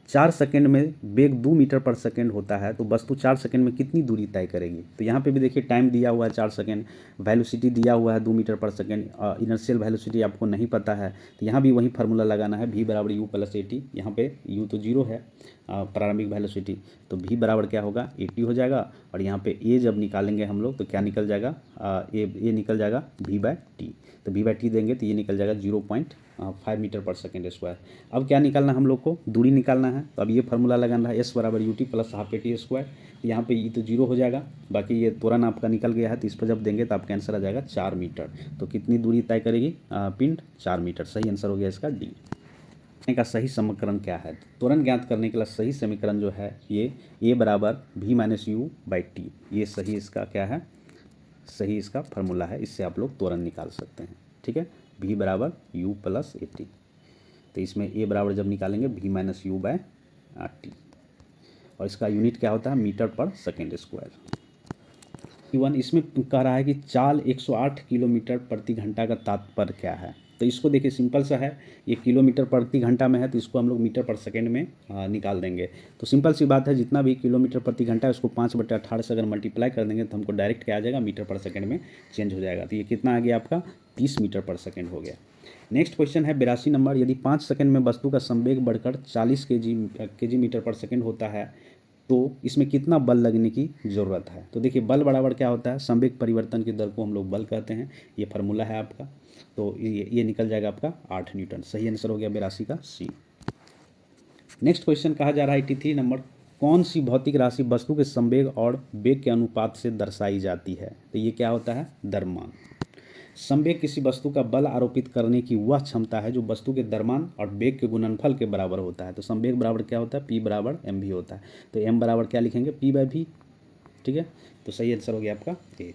4 सेकंड में वेग 2 मीटर पर सेकंड होता है, तो वस्तु 4 सेकंड में कितनी दूरी तय करेगी। तो यहाँ पे भी देखिए टाइम दिया हुआ है 4 सेकंड, वेलोसिटी दिया हुआ है 2 मीटर पर सेकंड, इनर्शियल वेलोसिटी आपको नहीं पता है, तो यहाँ भी वही फार्मूला लगाना है, v बराबर u प्लस ए टी। यहाँ पे u तो 0 है प्रारंभिक वेलोसिटी, तो v बराबर क्या होगा a हो जाएगा, और यहाँ पे a जब निकालेंगे हम लोग तो क्या निकल जाएगा, a निकल जाएगा v बाय टी। तो v बाय टी देंगे तो ये निकल जाएगा 0.5 मीटर पर सेकंड स्क्वायर। अब क्या निकालना है हम लोग को, दूरी निकालना है, तो अब ये फार्मूला लगाना है, s बराबर U T plus half A T square. यहाँ पे ये तो 0 हो जाएगा, बाकी ये त्वरण आपका निकल गया है, तो इस पर जब देंगे तो आपका आंसर आ जाएगा 4 मीटर। तो कितनी दूरी तय करेगी पिंड, 4 मीटर। सही आंसर हो गया इसका डी। का सही समीकरण क्या है, त्वरण ज्ञात करने के लिए सही समीकरण जो है ये a बराबर v minus you by T, ये सही इसका क्या है, सही इसका फार्मूला है, इससे आप लोग त्वरण निकाल सकते हैं। ठीक है, v बराबर u प्लस ए टी, तो इसमें a बराबर जब निकालेंगे v minus u by t, और इसका यूनिट क्या होता है मीटर पर सेकेंड स्क्वायर। 1 इसमें कह रहा है कि चाल 108 किलोमीटर प्रति घंटा का तात्पर्य क्या है। तो इसको देखिए सिंपल सा है, ये किलोमीटर प्रति घंटा में है तो इसको हम लोग मीटर पर सेकंड में निकाल देंगे। तो सिंपल सी बात है, जितना भी किलोमीटर प्रति घंटा है उसको 5/18 से अगर मल्टीप्लाई कर देंगे तो हमको डायरेक्ट क्या आ जाएगा, मीटर पर सेकंड में चेंज हो जाएगा। तो ये कितना आ गया आपका 30 मीटर पर सेकंड हो गया। नेक्स्ट क्वेश्चन है 82 नंबर, यदि 5 सेकंड में वस्तु का संवेग बढ़कर 40 केजी मीटर पर सेकंड होता है तो इसमें कितना बल लगने की ज़रूरत है। तो देखिए बल बराबर क्या होता है, संवेग परिवर्तन की दर को हम लोग बल कहते हैं, ये फार्मूला है आपका। तो ये निकल जाएगा आपका 8 न्यूटन। सही आंसर हो गया 82 का सी। नेक्स्ट क्वेश्चन कहा जा रहा है 83 नंबर, कौन सी भौतिक राशि वस्तु के संवेग और वेग के अनुपात से दर्शाई जाती है। तो ये क्या होता है, द्रव्यमान। संवेग किसी वस्तु का बल आरोपित करने की वह क्षमता है जो वस्तु के द्रव्यमान और वेग के गुणनफल के बराबर होता है। तो संवेग बराबर क्या होता है, p बराबर एम वी होता है। तो m बराबर क्या लिखेंगे, p बाय वी। ठीक है, तो सही आंसर हो गया आपका ए।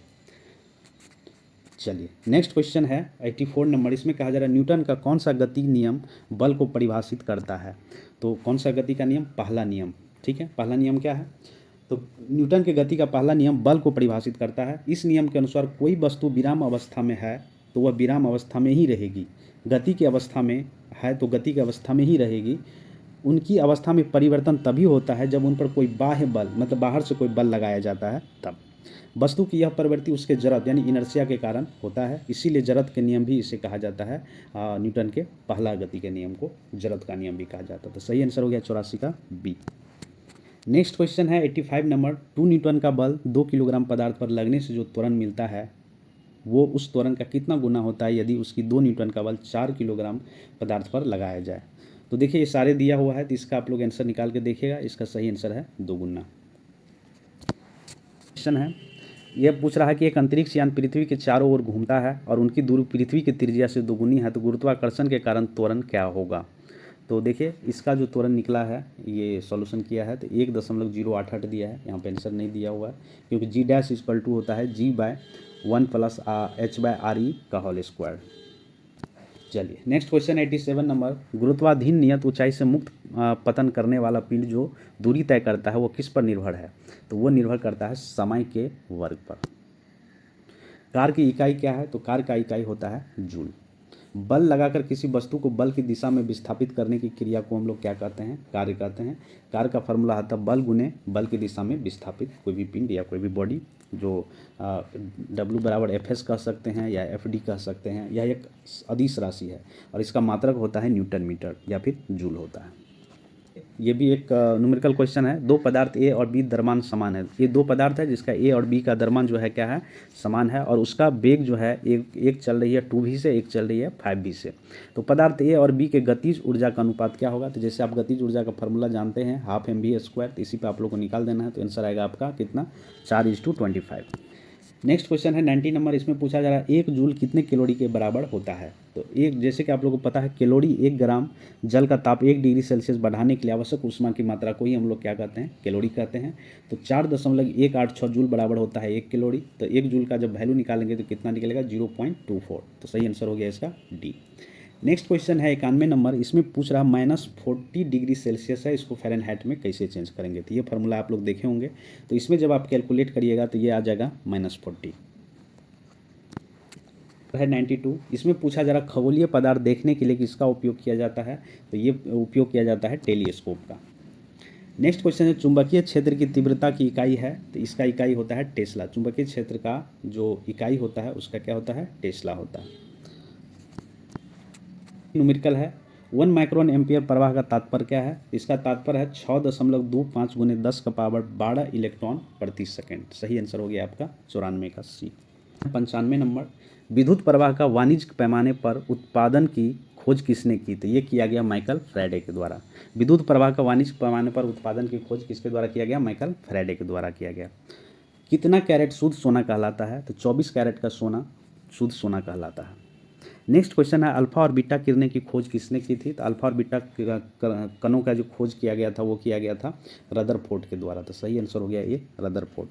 चलिए नेक्स्ट क्वेश्चन है 84 नंबर, इसमें कहा जा रहा है न्यूटन का कौन सा गति नियम बल को परिभाषित करता है। तो कौन सा गति का नियम, पहला नियम। ठीक है, पहला नियम क्या है, तो न्यूटन के गति का पहला नियम बल को परिभाषित करता है। इस नियम के अनुसार कोई वस्तु विराम अवस्था में है तो वह विराम अवस्था में ही रहेगी, गति की अवस्था में है तो गति की अवस्था में ही रहेगी। उनकी अवस्था में परिवर्तन तभी होता है जब उन पर कोई बाह्य बल, मतलब बाहर से कोई बल लगाया जाता है तब। वस्तु की यह प्रवृत्ति उसके जड़त्व यानी इनर्शिया के कारण होता है, इसीलिए जड़त्व के नियम भी इसे कहा जाता है, न्यूटन के पहला गति के नियम को जड़त्व का नियम भी कहा जाता है। तो सही आंसर हो गया 84 का बी। नेक्स्ट क्वेश्चन है 85 नंबर, 2 न्यूटन का बल 2 किलोग्राम पदार्थ पर लगने से जो त्वरण मिलता है वो उस त्वरण का कितना गुना होता है यदि उसकी 2 न्यूटन का बल 4 किलोग्राम पदार्थ पर लगाया जाए। तो देखिए ये सारे दिया हुआ है, तो इसका आप लोग आंसर निकाल के देखिएगा, इसका सही आंसर है 2 गुना। क्वेश्चन है, यह पूछ रहा है कि एक अंतरिक्ष यान पृथ्वी के चारों ओर घूमता है और उनकी दूरी पृथ्वी की त्रिज्या से दोगुनी है, तो गुरुत्वाकर्षण के कारण त्वरण क्या होगा। तो देखिए इसका जो त्वरण निकला है, ये सॉल्यूशन किया है तो 1.088 दिया है, यहाँ पे आंसर नहीं दिया हुआ है क्योंकि जी डैश इक्वल टू होता है g/1 प्लस h/r/e का होल स्क्वायर। चलिए नेक्स्ट क्वेश्चन 87 नंबर, गुरुत्वाधीन नियत ऊंचाई से मुक्त पतन करने वाला पिंड जो दूरी तय करता है वो किस पर निर्भर है। तो वो निर्भर करता है समय के वर्ग पर। कार्य की इकाई क्या है, तो कार्य का इकाई होता है जूल। बल लगाकर किसी वस्तु को बल की दिशा में विस्थापित करने की क्रिया को हम लोग क्या कहते हैं, कार्य कहते हैं। कार्य का फॉर्मूला आता है बल गुने बल की दिशा में विस्थापित कोई भी पिंड या कोई भी बॉडी, जो W बराबर FS कह सकते हैं या FD कह सकते हैं। यह एक अदिश राशि है और इसका मात्रक होता है न्यूटन मीटर या फिर जूल होता है। ये भी एक न्यूमेरिकल क्वेश्चन है, 2 पदार्थ A और B द्रव्यमान समान है। ये 2 पदार्थ है जिसका A और B का द्रव्यमान जो है क्या है, समान है, और उसका वेग जो है एक चल रही है 2v से, एक चल रही है 5v से। तो पदार्थ A और B के गतिज ऊर्जा का अनुपात क्या होगा। तो जैसे आप गतिज ऊर्जा का फॉर्मूला जानते हैं 12 mv², तो इसी पे आप लोग को निकाल देना है। तो आंसर आएगा आपका कितना, 4:25। नेक्स्ट क्वेश्चन है 90 नंबर, इसमें पूछा जा रहा है 1 जूल कितने कैलोरी के बराबर होता है। तो एक, जैसे कि आप लोगों को पता है कैलोरी 1 ग्राम जल का ताप 1 डिग्री सेल्सियस बढ़ाने के लिए आवश्यक ऊष्मा की मात्रा को ही हम लोग क्या कहते हैं, कैलोरी कहते हैं। तो 4.186 जूल बराबर होता है 1 कैलोरी। तो 1 जूल का जब वैल्यू निकालेंगे तो कितना निकलेगा, 0.24। तो सही आंसर हो गया इसका डी। नेक्स्ट क्वेश्चन है 91 नंबर, इसमें पूछ रहा -40 डिग्री सेल्सियस है, इसको फ़ारेनहाइट में कैसे चेंज करेंगे। तो ये फार्मूला आप लोग देखे होंगे, तो इसमें जब आप कैलकुलेट करिएगा तो ये आ जाएगा -40 है। 92, इसमें पूछा जा रहा खगोलीय पदार्थ देखने के लिए किसका उपयोग किया जाता है। तो ये उपयोग किया जाता है टेलीस्कोप का। नेक्स्ट क्वेश्चन है चुंबकीय क्षेत्र की तीव्रता की इकाई है, तो इसका इकाई होता है टेस्ला। चुंबकीय क्षेत्र का जो इकाई होता है उसका क्या होता है, टेस्ला होता है। न्यूमेरिकल है 1 माइक्रोन एम्पियर प्रवाह का तात्पर्य क्या है, इसका तात्पर्य है 6.25 गुने 10 का पावर 12 इलेक्ट्रॉन प्रति सेकंड। सही आंसर हो गया आपका 94 का सी। 95 नंबर, विद्युत प्रवाह का वाणिज्यिक पैमाने पर उत्पादन की खोज किसने की, तो ये किया गया माइकल फैराडे के द्वारा। विद्युत प्रवाह का वाणिज्यिक पैमाने पर उत्पादन की खोज किसके द्वारा किया गया, माइकल फैराडे के द्वारा किया गया। कितना कैरेट शुद्ध सोना कहलाता है, तो 24 कैरेट का सोना शुद्ध सोना कहलाता है। नेक्स्ट क्वेश्चन है अल्फा और बीटा किरणें की खोज किसने की थी, तो अल्फा और बीटा कणों का जो खोज किया गया था वो किया गया था रदरफोर्ड के द्वारा। तो सही आंसर हो गया ये रदरफोर्ड।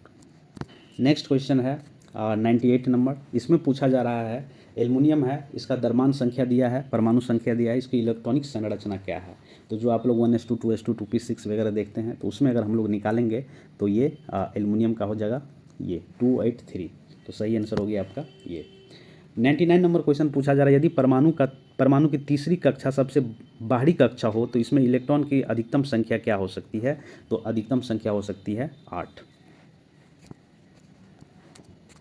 नेक्स्ट क्वेश्चन है 98 नंबर, इसमें पूछा जा रहा है एल्युमिनियम है, इसका द्रव्यमान संख्या दिया है, परमाणु संख्या दिया है, इसकी इलेक्ट्रॉनिक संरचना क्या है। तो जो आप लोग 1s2 2s2 2p6 वगैरह देखते हैं तो उसमें अगर हम लोग निकालेंगे तो ये एल्युमिनियम का हो जाएगा ये 283। तो सही आंसर हो गया आपका ये। 99 नंबर क्वेश्चन पूछा जा रहा है यदि परमाणु की तीसरी कक्षा सबसे बाहरी कक्षा हो तो इसमें इलेक्ट्रॉन की अधिकतम संख्या क्या हो सकती है, तो अधिकतम संख्या हो सकती है 8।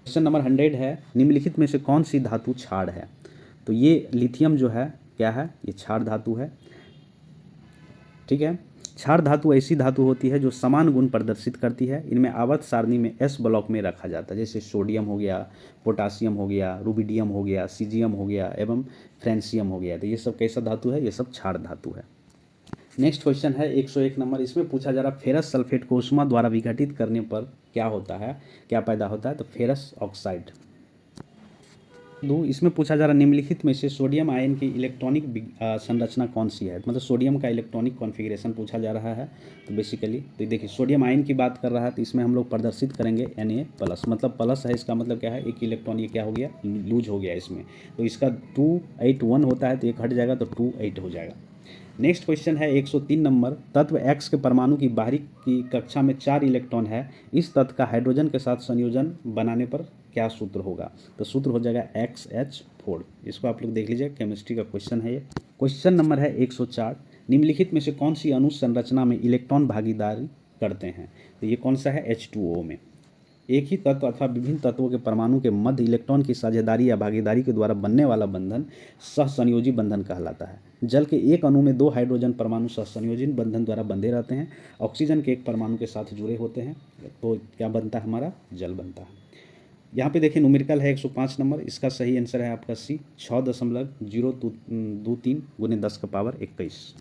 क्वेश्चन नंबर 100 है निम्नलिखित में से कौन सी धातु क्षार है, तो ये लिथियम जो है क्या है, ये क्षार धातु है। ठीक है, क्षार धातु ऐसी धातु होती है जो समान गुण प्रदर्शित करती है। इनमें आवर्त सारणी में एस ब्लॉक में रखा जाता है, जैसे सोडियम हो गया, पोटासियम हो गया, रूबिडियम हो गया, सीजियम हो गया एवं फ्रेंसियम हो गया। तो ये सब कैसा धातु है, ये सब क्षार धातु है। नेक्स्ट क्वेश्चन है 101 नंबर, इसमें पूछा जा रहा है फेरस सल्फेट को ऊष्मा द्वारा विघटित करने पर क्या होता है, क्या पैदा होता है, तो फेरस ऑक्साइड। इसमें पूछा जा रहा है निम्नलिखित में से सोडियम आयन की इलेक्ट्रॉनिक संरचना कौन सी है, मतलब सोडियम का इलेक्ट्रॉनिक कॉन्फ़िगरेशन पूछा जा रहा है। तो बेसिकली तो देखिए सोडियम आयन की बात कर रहा है तो इसमें हम लोग प्रदर्शित करेंगे Na+, मतलब प्लस है, इसका मतलब क्या है, एक इलेक्ट्रॉन ये क्या हो गया, लूज हो गया इसमें। तो इसका 281 होता है तो एक हट जाएगा तो 28 हो जाएगा। नेक्स्ट क्वेश्चन है 103 नंबर, तत्व X के परमाणु की बाहरी की कक्षा में 4 इलेक्ट्रॉन है, इस तत्व का हाइड्रोजन के साथ संयोजन बनाने पर क्या सूत्र होगा, तो सूत्र हो जाएगा XH4। इसको आप लोग देख लीजिए, केमिस्ट्री का क्वेश्चन है ये। क्वेश्चन नंबर है 104, निम्नलिखित में से कौन सी अणु संरचना में इलेक्ट्रॉन भागीदारी करते हैं, तो ये कौन सा है, H2O में। एक ही तत्व अथवा विभिन्न तत्वों के परमाणु के मध्य इलेक्ट्रॉन की साझेदारी या भागीदारी के द्वारा बनने वाला बंधन सहसंयोजी बंधन कहलाता है। जल के एक अणु में 2 हाइड्रोजन परमाणु सहसंयोजी बंधन द्वारा बंधे रहते हैं, ऑक्सीजन के एक परमाणु के साथ जुड़े होते हैं, तो क्या बनता है, हमारा जल बनता है। यहाँ पे देखिए न्यूमेरिकल है 105 नंबर, इसका सही आंसर है आपका सी 6.023 गुने 10 का पावर 21।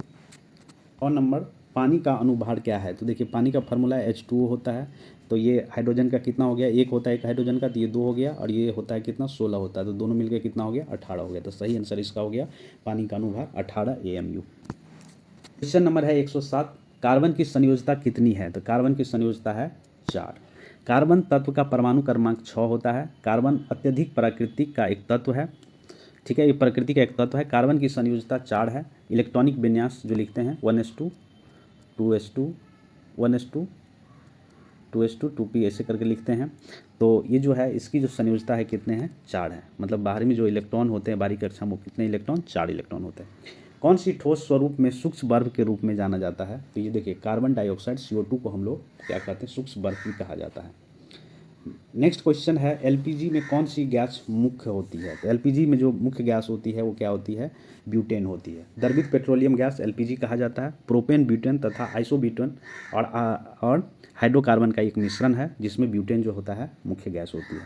और नंबर पानी का अणुभार क्या है, तो देखिए पानी का फार्मूला H2O होता है, तो ये हाइड्रोजन का कितना हो गया, एक होता है एक हाइड्रोजन का, तो ये 2 हो गया, और ये होता है कितना 16 होता है, तो दोनों मिलकर कितना हो गया 18 हो गया। तो सही आंसर इसका हो गया पानी का अणुभार 18 AMU। क्वेश्चन नंबर है 107, कार्बन की संयोजकता कितनी है, तो कार्बन की संयोजकता है 4। कार्बन तत्व का परमाणु क्रमांक 6 होता है। कार्बन अत्यधिक प्राकृतिक का एक तत्व है, ठीक है, ये प्रकृति का एक तत्व है। कार्बन की संयोजकता 4 है। इलेक्ट्रॉनिक विन्यास जो लिखते हैं 1s2 2s2 1s2 2s2 2p ऐसे करके लिखते हैं। तो ये जो है इसकी जो संयोजकता है कितने हैं, 4 है, मतलब बाहर में जो इलेक्ट्रॉन होते हैं बाहरी कक्षा में कितने इलेक्ट्रॉन, 4 इलेक्ट्रॉन होते हैं। कौन सी ठोस स्वरूप में सूक्ष्म बर्फ के रूप में जाना जाता है, तो ये देखिए कार्बन डाइऑक्साइड CO2 को हम लोग क्या कहते हैं, सूक्ष्म बर्फ भी कहा जाता है। नेक्स्ट क्वेश्चन है एलपीजी में कौन सी गैस मुख्य होती है, तो एलपीजी में जो मुख्य गैस होती है वो क्या होती है, ब्यूटेन होती है। द्रवित पेट्रोलियम गैस एलपीजी कहा जाता है। प्रोपेन, ब्यूटेन तथा आइसोब्यूटेन और हाइड्रोकार्बन का एक मिश्रण है जिसमें ब्यूटेन जो होता है मुख्य गैस होती है।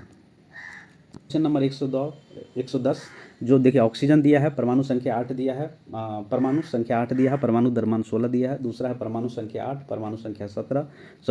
क्वेश्चन नंबर 110, जो देखिए ऑक्सीजन दिया है, परमाणु संख्या 8 दिया है, परमाणु संख्या 8 दिया है, परमाणु द्रव्यमान 16 दिया है। दूसरा है परमाणु संख्या 8, परमाणु संख्या 17,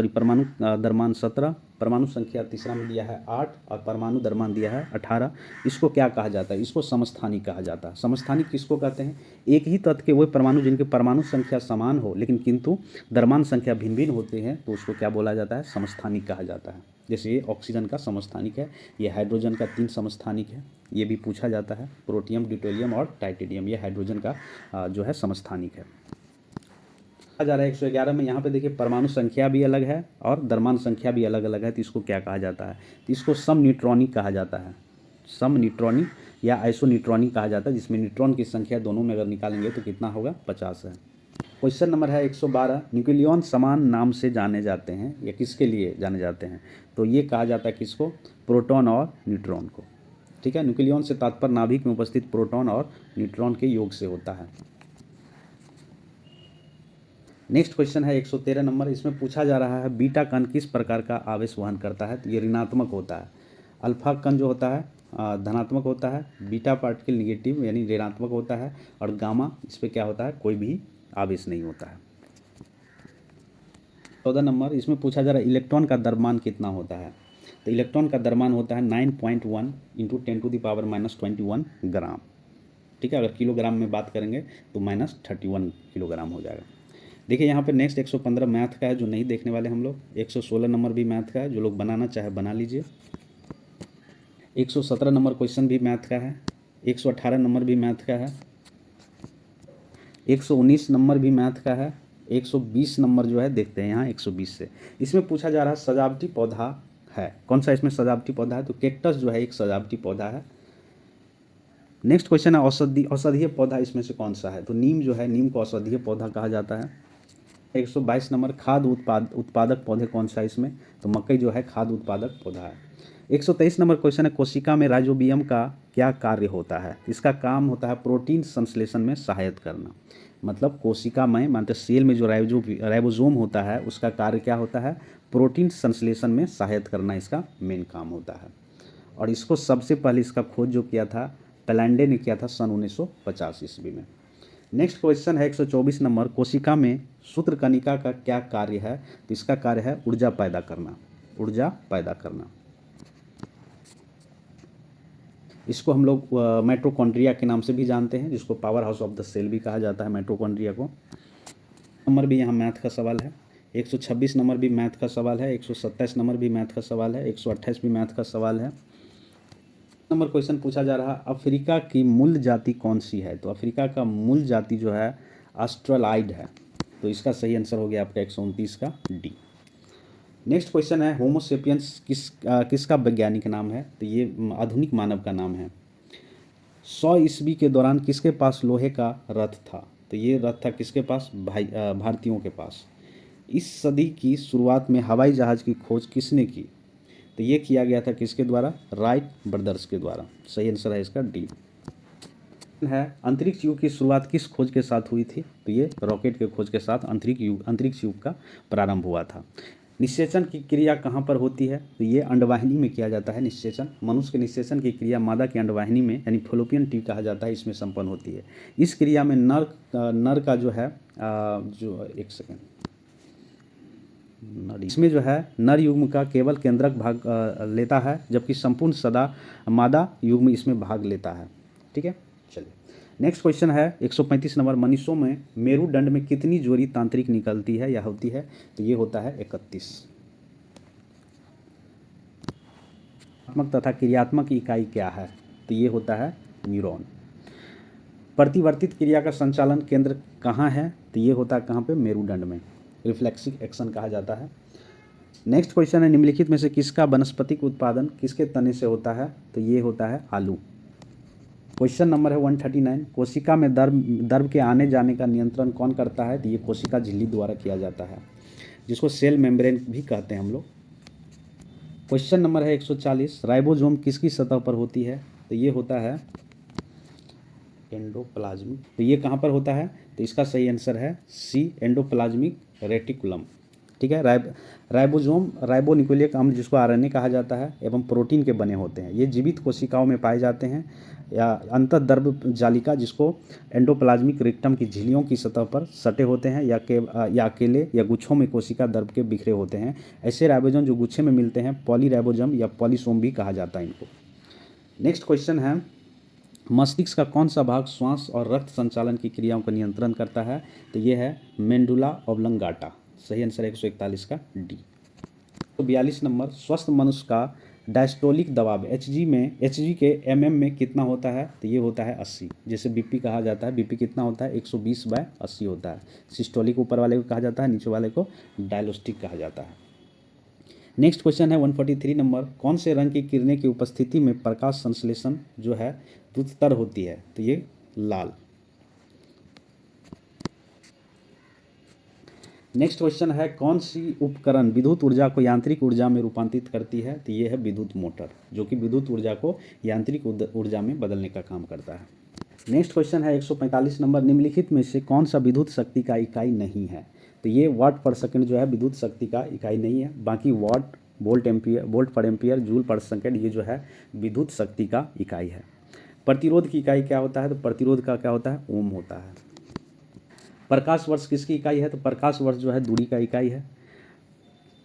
परमाणु द्रव्यमान 17, परमाणु संख्या तीसरा में दिया है 8 और परमाणु द्रव्यमान दिया है 18। इसको क्या कहा जाता है, इसको समस्थानिक कहा जाता है। समस्थानिक किसको कहते हैं, एक ही तत्व के वही परमाणु जिनके परमाणु संख्या समान हो लेकिन किंतु द्रव्यमान संख्या भिन्न भिन्न होते हैं तो उसको क्या बोला जाता है, समस्थानिक कहा जाता है। जैसे ये ऑक्सीजन का समस्थानिक है, ये हाइड्रोजन का 3 समस्थानिक है, ये भी पूछा जाता है। प्रोटियम, ड्यूटेरियम और टाइटेनियम ये हाइड्रोजन का जो है समस्थानिक है। कहा जा रहा है 111 में, यहाँ पे देखिए परमाणु संख्या भी अलग है और द्रव्यमान संख्या भी अलग अलग है, तो इसको क्या कहा जाता है, तो इसको समन्यूट्रॉनिक कहा जाता है। समन्यूट्रॉनिक या आइसोन्यूट्रॉनिक कहा जाता है, जिसमें न्यूट्रॉन की संख्या दोनों में अगर निकालेंगे तो कितना होगा, 50 है। क्वेश्चन नंबर है 112, न्यूक्लियन समान नाम से जाने जाते हैं, या किसके लिए जाने जाते हैं? तो ये कहा जाता है किसको? प्रोटॉन और न्यूट्रॉन को। ठीक है, न्यूक्लियन से तात्पर्य नाभिक में उपस्थित प्रोटॉन और न्यूट्रॉन के योग से होता है। नेक्स्ट क्वेश्चन है 113 नंबर, इसमें पूछा जा रहा है बीटा कण किस प्रकार का आवेश वहन करता है? तो ये ऋणात्मक होता है। अल्फा कण जो होता है धनात्मक होता है, बीटा पार्टिकल निगेटिव यानी ऋणात्मक होता है, और गामा इस पर क्या होता है? कोई भी आवेश नहीं होता है। 14 नंबर, इसमें पूछा जा रहा है इलेक्ट्रॉन का द्रव्यमान कितना होता है? तो इलेक्ट्रॉन का द्रव्यमान होता है 9.1 इंटू 10⁻⁻21 ग्राम। ठीक है, अगर किलोग्राम में बात करेंगे तो -31 किलोग्राम हो जाएगा। देखिए यहाँ पे नेक्स्ट 115 मैथ का है, जो नहीं देखने वाले हम लोग। 116 नंबर भी मैथ का है, जो लोग बनाना चाहे बना लीजिए। 117 नंबर क्वेश्चन भी मैथ का है। 118 नंबर भी मैथ का है। 119 नंबर भी मैथ का है। 120 नंबर जो है देखते हैं यहाँ 120 से। इसमें पूछा जा रहा है सजावटी पौधा है, कौन सा इसमें सजावटी पौधा है? तो कैक्टस जो है एक सजावटी पौधा है। नेक्स्ट क्वेश्चन है औषधीय पौधा इसमें से कौन सा है? तो नीम जो है, नीम को औषधीय पौधा कहा जाता है। 122 नंबर, खाद्य उत्पादक पौधे कौन सा है इसमें? तो मकई जो है खाद्य उत्पादक पौधा है। 123 नंबर क्वेश्चन है कोशिका में राइजोबियम का क्या कार्य होता है? इसका काम होता है प्रोटीन संश्लेषण में सहायता करना। मतलब कोशिका में मानते सेल में जो राइबोसोम होता है उसका कार्य क्या होता है? प्रोटीन संश्लेषण में सहायता करना इसका मेन काम होता है। और इसको सबसे पहले इसका खोज जो किया था पैलेंडे ने किया था सन 1950 ईस्वी में। नेक्स्ट क्वेश्चन है 124 नंबर, कोशिका में सूत्रकणिका का क्या कार्य है? तो इसका कार्य है ऊर्जा पैदा करना, ऊर्जा पैदा करना। इसको हम लोग माइटोकॉन्ड्रिया के नाम से भी जानते हैं, जिसको power house of the cell भी कहा जाता है माइटोकॉन्ड्रिया को। नंबर भी यहाँ मैथ का सवाल है। 126 नंबर भी मैथ का सवाल है। 127 नंबर भी मैथ का सवाल है। 128 भी मैथ का सवाल है। नंबर क्वेश्चन पूछा जा रहा है अफ्रीका की मूल जाति कौन सी है? तो अफ्रीका का मूल जाति जो है ऑस्ट्रेलाइड है। तो इसका सही आंसर हो गया आपका 129 का डी। नेक्स्ट क्वेश्चन है होमोसेपियंस किसका वैज्ञानिक नाम है? तो ये आधुनिक मानव का नाम है। 100 ईस्वी के दौरान किसके पास लोहे का रथ था? तो ये रथ था किसके पास? भारतीयों के पास। इस सदी की शुरुआत में हवाई जहाज़ की खोज किसने की? तो ये किया गया था किसके द्वारा? राइट ब्रदर्स के द्वारा। सही आंसर है इसका डी है। अंतरिक्ष युग की शुरुआत किस खोज के साथ हुई थी? तो ये रॉकेट के खोज के साथ अंतरिक्ष युग का प्रारंभ हुआ था। निषेचन की क्रिया कहाँ पर होती है? तो ये अंडवाहिनी में किया जाता है निषेचन। मनुष्य के निषेचन की क्रिया मादा की अंडवाहिनी में यानी फैलोपियन ट्यूब कहा जाता है, इसमें संपन्न होती है। इस क्रिया में नर का जो है जो एक सेकेंड इसमें जो है नर युग्म का केवल केंद्रक भाग लेता है, जबकि संपूर्ण सदा मादा युग्म इसमें भाग लेता है। ठीक है, चलिए नेक्स्ट क्वेश्चन है 135 नंबर, मनुष्यों में मेरुदंड में कितनी जोड़ी तांत्रिक निकलती है या होती है? तो ये होता है 31। तथा क्रियात्मक इकाई क्या है? तो ये होता है न्यूरॉन। प्रतिवर्तित क्रिया का संचालन केंद्र कहाँ है? तो ये होता है कहाँ पे? मेरुदंड में। रिफ्लेक्सिव एक्शन कहा जाता है। नेक्स्ट क्वेश्चन है निम्नलिखित में से किसका वनस्पतिक उत्पादन किसके तने से होता है? तो ये होता है आलू। क्वेश्चन नंबर है 139, कोशिका में द्रव के आने जाने का नियंत्रण कौन करता है? तो ये कोशिका झिल्ली द्वारा किया जाता है, जिसको सेल मेम्ब्रेन भी कहते हैं हम लोग। क्वेश्चन नंबर है 140, राइबोसोम किसकी सतह पर होती है? तो ये होता है एंडोप्लाज्मिक। तो ये कहाँ पर होता है? तो इसका सही आंसर है सी, एंडोप्लाज्मिक रेटिकुलम। ठीक है, राइबोसोम राइबोन्यूक्लिक अम्ल जिसको आरएनए कहा जाता है एवं प्रोटीन के बने होते हैं। ये जीवित कोशिकाओं में पाए जाते हैं, या अंतर्द्रव जालिका जिसको एंडोप्लाज्मिक रेक्टम की झिल्लियों की सतह पर सटे होते हैं, या अकेले या गुच्छों में कोशिका द्रव के बिखरे होते हैं। ऐसे राइबोसोम जो गुच्छे में मिलते हैं पॉलीराइबोसोम या पॉलीसोम भी कहा जाता है इनको। नेक्स्ट क्वेश्चन है मस्तिष्क का कौन सा भाग श्वास और रक्त संचालन की क्रियाओं का नियंत्रण करता है? तो ये है मेंडुला ऑब्लंगाटा। सही आंसर है 141 का डी। तो 42 नंबर, स्वस्थ मनुष्य का डायस्टोलिक दबाव एचजी के एमएम में कितना होता है? तो ये होता है 80। जैसे बीपी कहा जाता है, बीपी कितना होता है? 120/80 होता है। सिस्टोलिक ऊपर वाले को कहा जाता है, नीचे वाले को डायलोस्टिक कहा जाता है। नेक्स्ट क्वेश्चन है 143 नंबर, कौन से रंग की किरणें की उपस्थिति में प्रकाश संश्लेषण जो है द्रुततर होती है? तो ये लाल। नेक्स्ट क्वेश्चन है, कौन सी उपकरण विद्युत ऊर्जा को यांत्रिक ऊर्जा में रूपांतरित करती है? तो ये है विद्युत मोटर, जो कि विद्युत ऊर्जा को यांत्रिक ऊर्जा में बदलने का काम करता है। नेक्स्ट क्वेश्चन है 145 नंबर, निम्नलिखित में से कौन सा विद्युत शक्ति का इकाई नहीं है? तो ये वाट पर सेकंड जो है विद्युत शक्ति का इकाई नहीं है, बाकी वाट, वोल्ट पर एम्पियर, जूल पर सेकंड ये जो है विद्युत शक्ति का इकाई है। प्रतिरोध की इकाई क्या होता है? तो प्रतिरोध का क्या होता है? ओम होता है। प्रकाश वर्ष किसकी इकाई है? तो प्रकाश वर्ष जो है दूरी का इकाई है।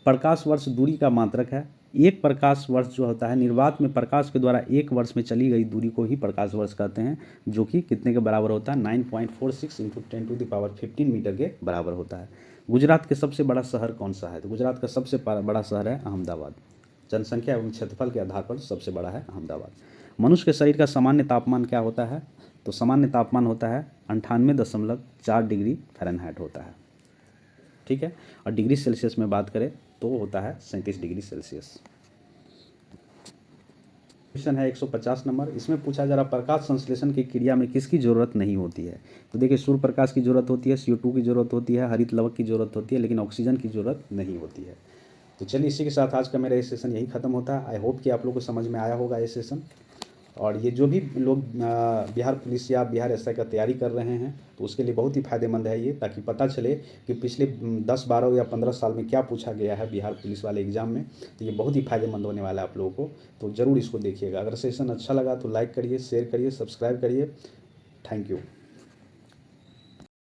प्रकाश वर्ष दूरी का मात्रक है। एक प्रकाश वर्ष जो होता है, निर्वात में प्रकाश के द्वारा एक वर्ष में चली गई दूरी को ही प्रकाश वर्ष कहते हैं, जो कि कितने के बराबर होता है? 9.46 × 10⁻15 मीटर के बराबर होता है। गुजरात के सबसे बड़ा शहर कौन सा है? तो गुजरात का सबसे बड़ा शहर है अहमदाबाद। जनसंख्या एवं क्षेत्रफल के आधार पर सबसे बड़ा है अहमदाबाद। मनुष्य के शरीर का सामान्य तापमान क्या होता है? तो सामान्य तापमान होता है 98.4 डिग्री फ़ारेनहाइट होता है, ठीक है। और डिग्री सेल्सियस में बात करें तो होता है 37 डिग्री सेल्सियस। क्वेश्चन है 150 नंबर, इसमें पूछा जा रहा प्रकाश संश्लेषण की क्रिया में किसकी जरूरत नहीं होती है? तो देखिए, सूर्य प्रकाश की जरूरत होती है, CO2 की जरूरत होती है, हरित लवक की जरूरत होती है, लेकिन ऑक्सीजन की जरूरत नहीं होती है। तो चलिए, इसी के साथ आज का मेरा ये सेशन यही खत्म होता है। आई होप कि आप लोग को समझ में आया होगा ये सेशन। और ये जो भी लोग बिहार पुलिस या बिहार एसआई का तैयारी कर रहे हैं, तो उसके लिए बहुत ही फ़ायदेमंद है ये, ताकि पता चले कि पिछले 10, 12 या 15 साल में क्या पूछा गया है बिहार पुलिस वाले एग्ज़ाम में। तो ये बहुत ही फ़ायदेमंद होने वाला है आप लोगों को, तो ज़रूर इसको देखिएगा। अगर सेशन अच्छा लगा तो लाइक करिए, शेयर करिए, सब्सक्राइब करिए। Thank you.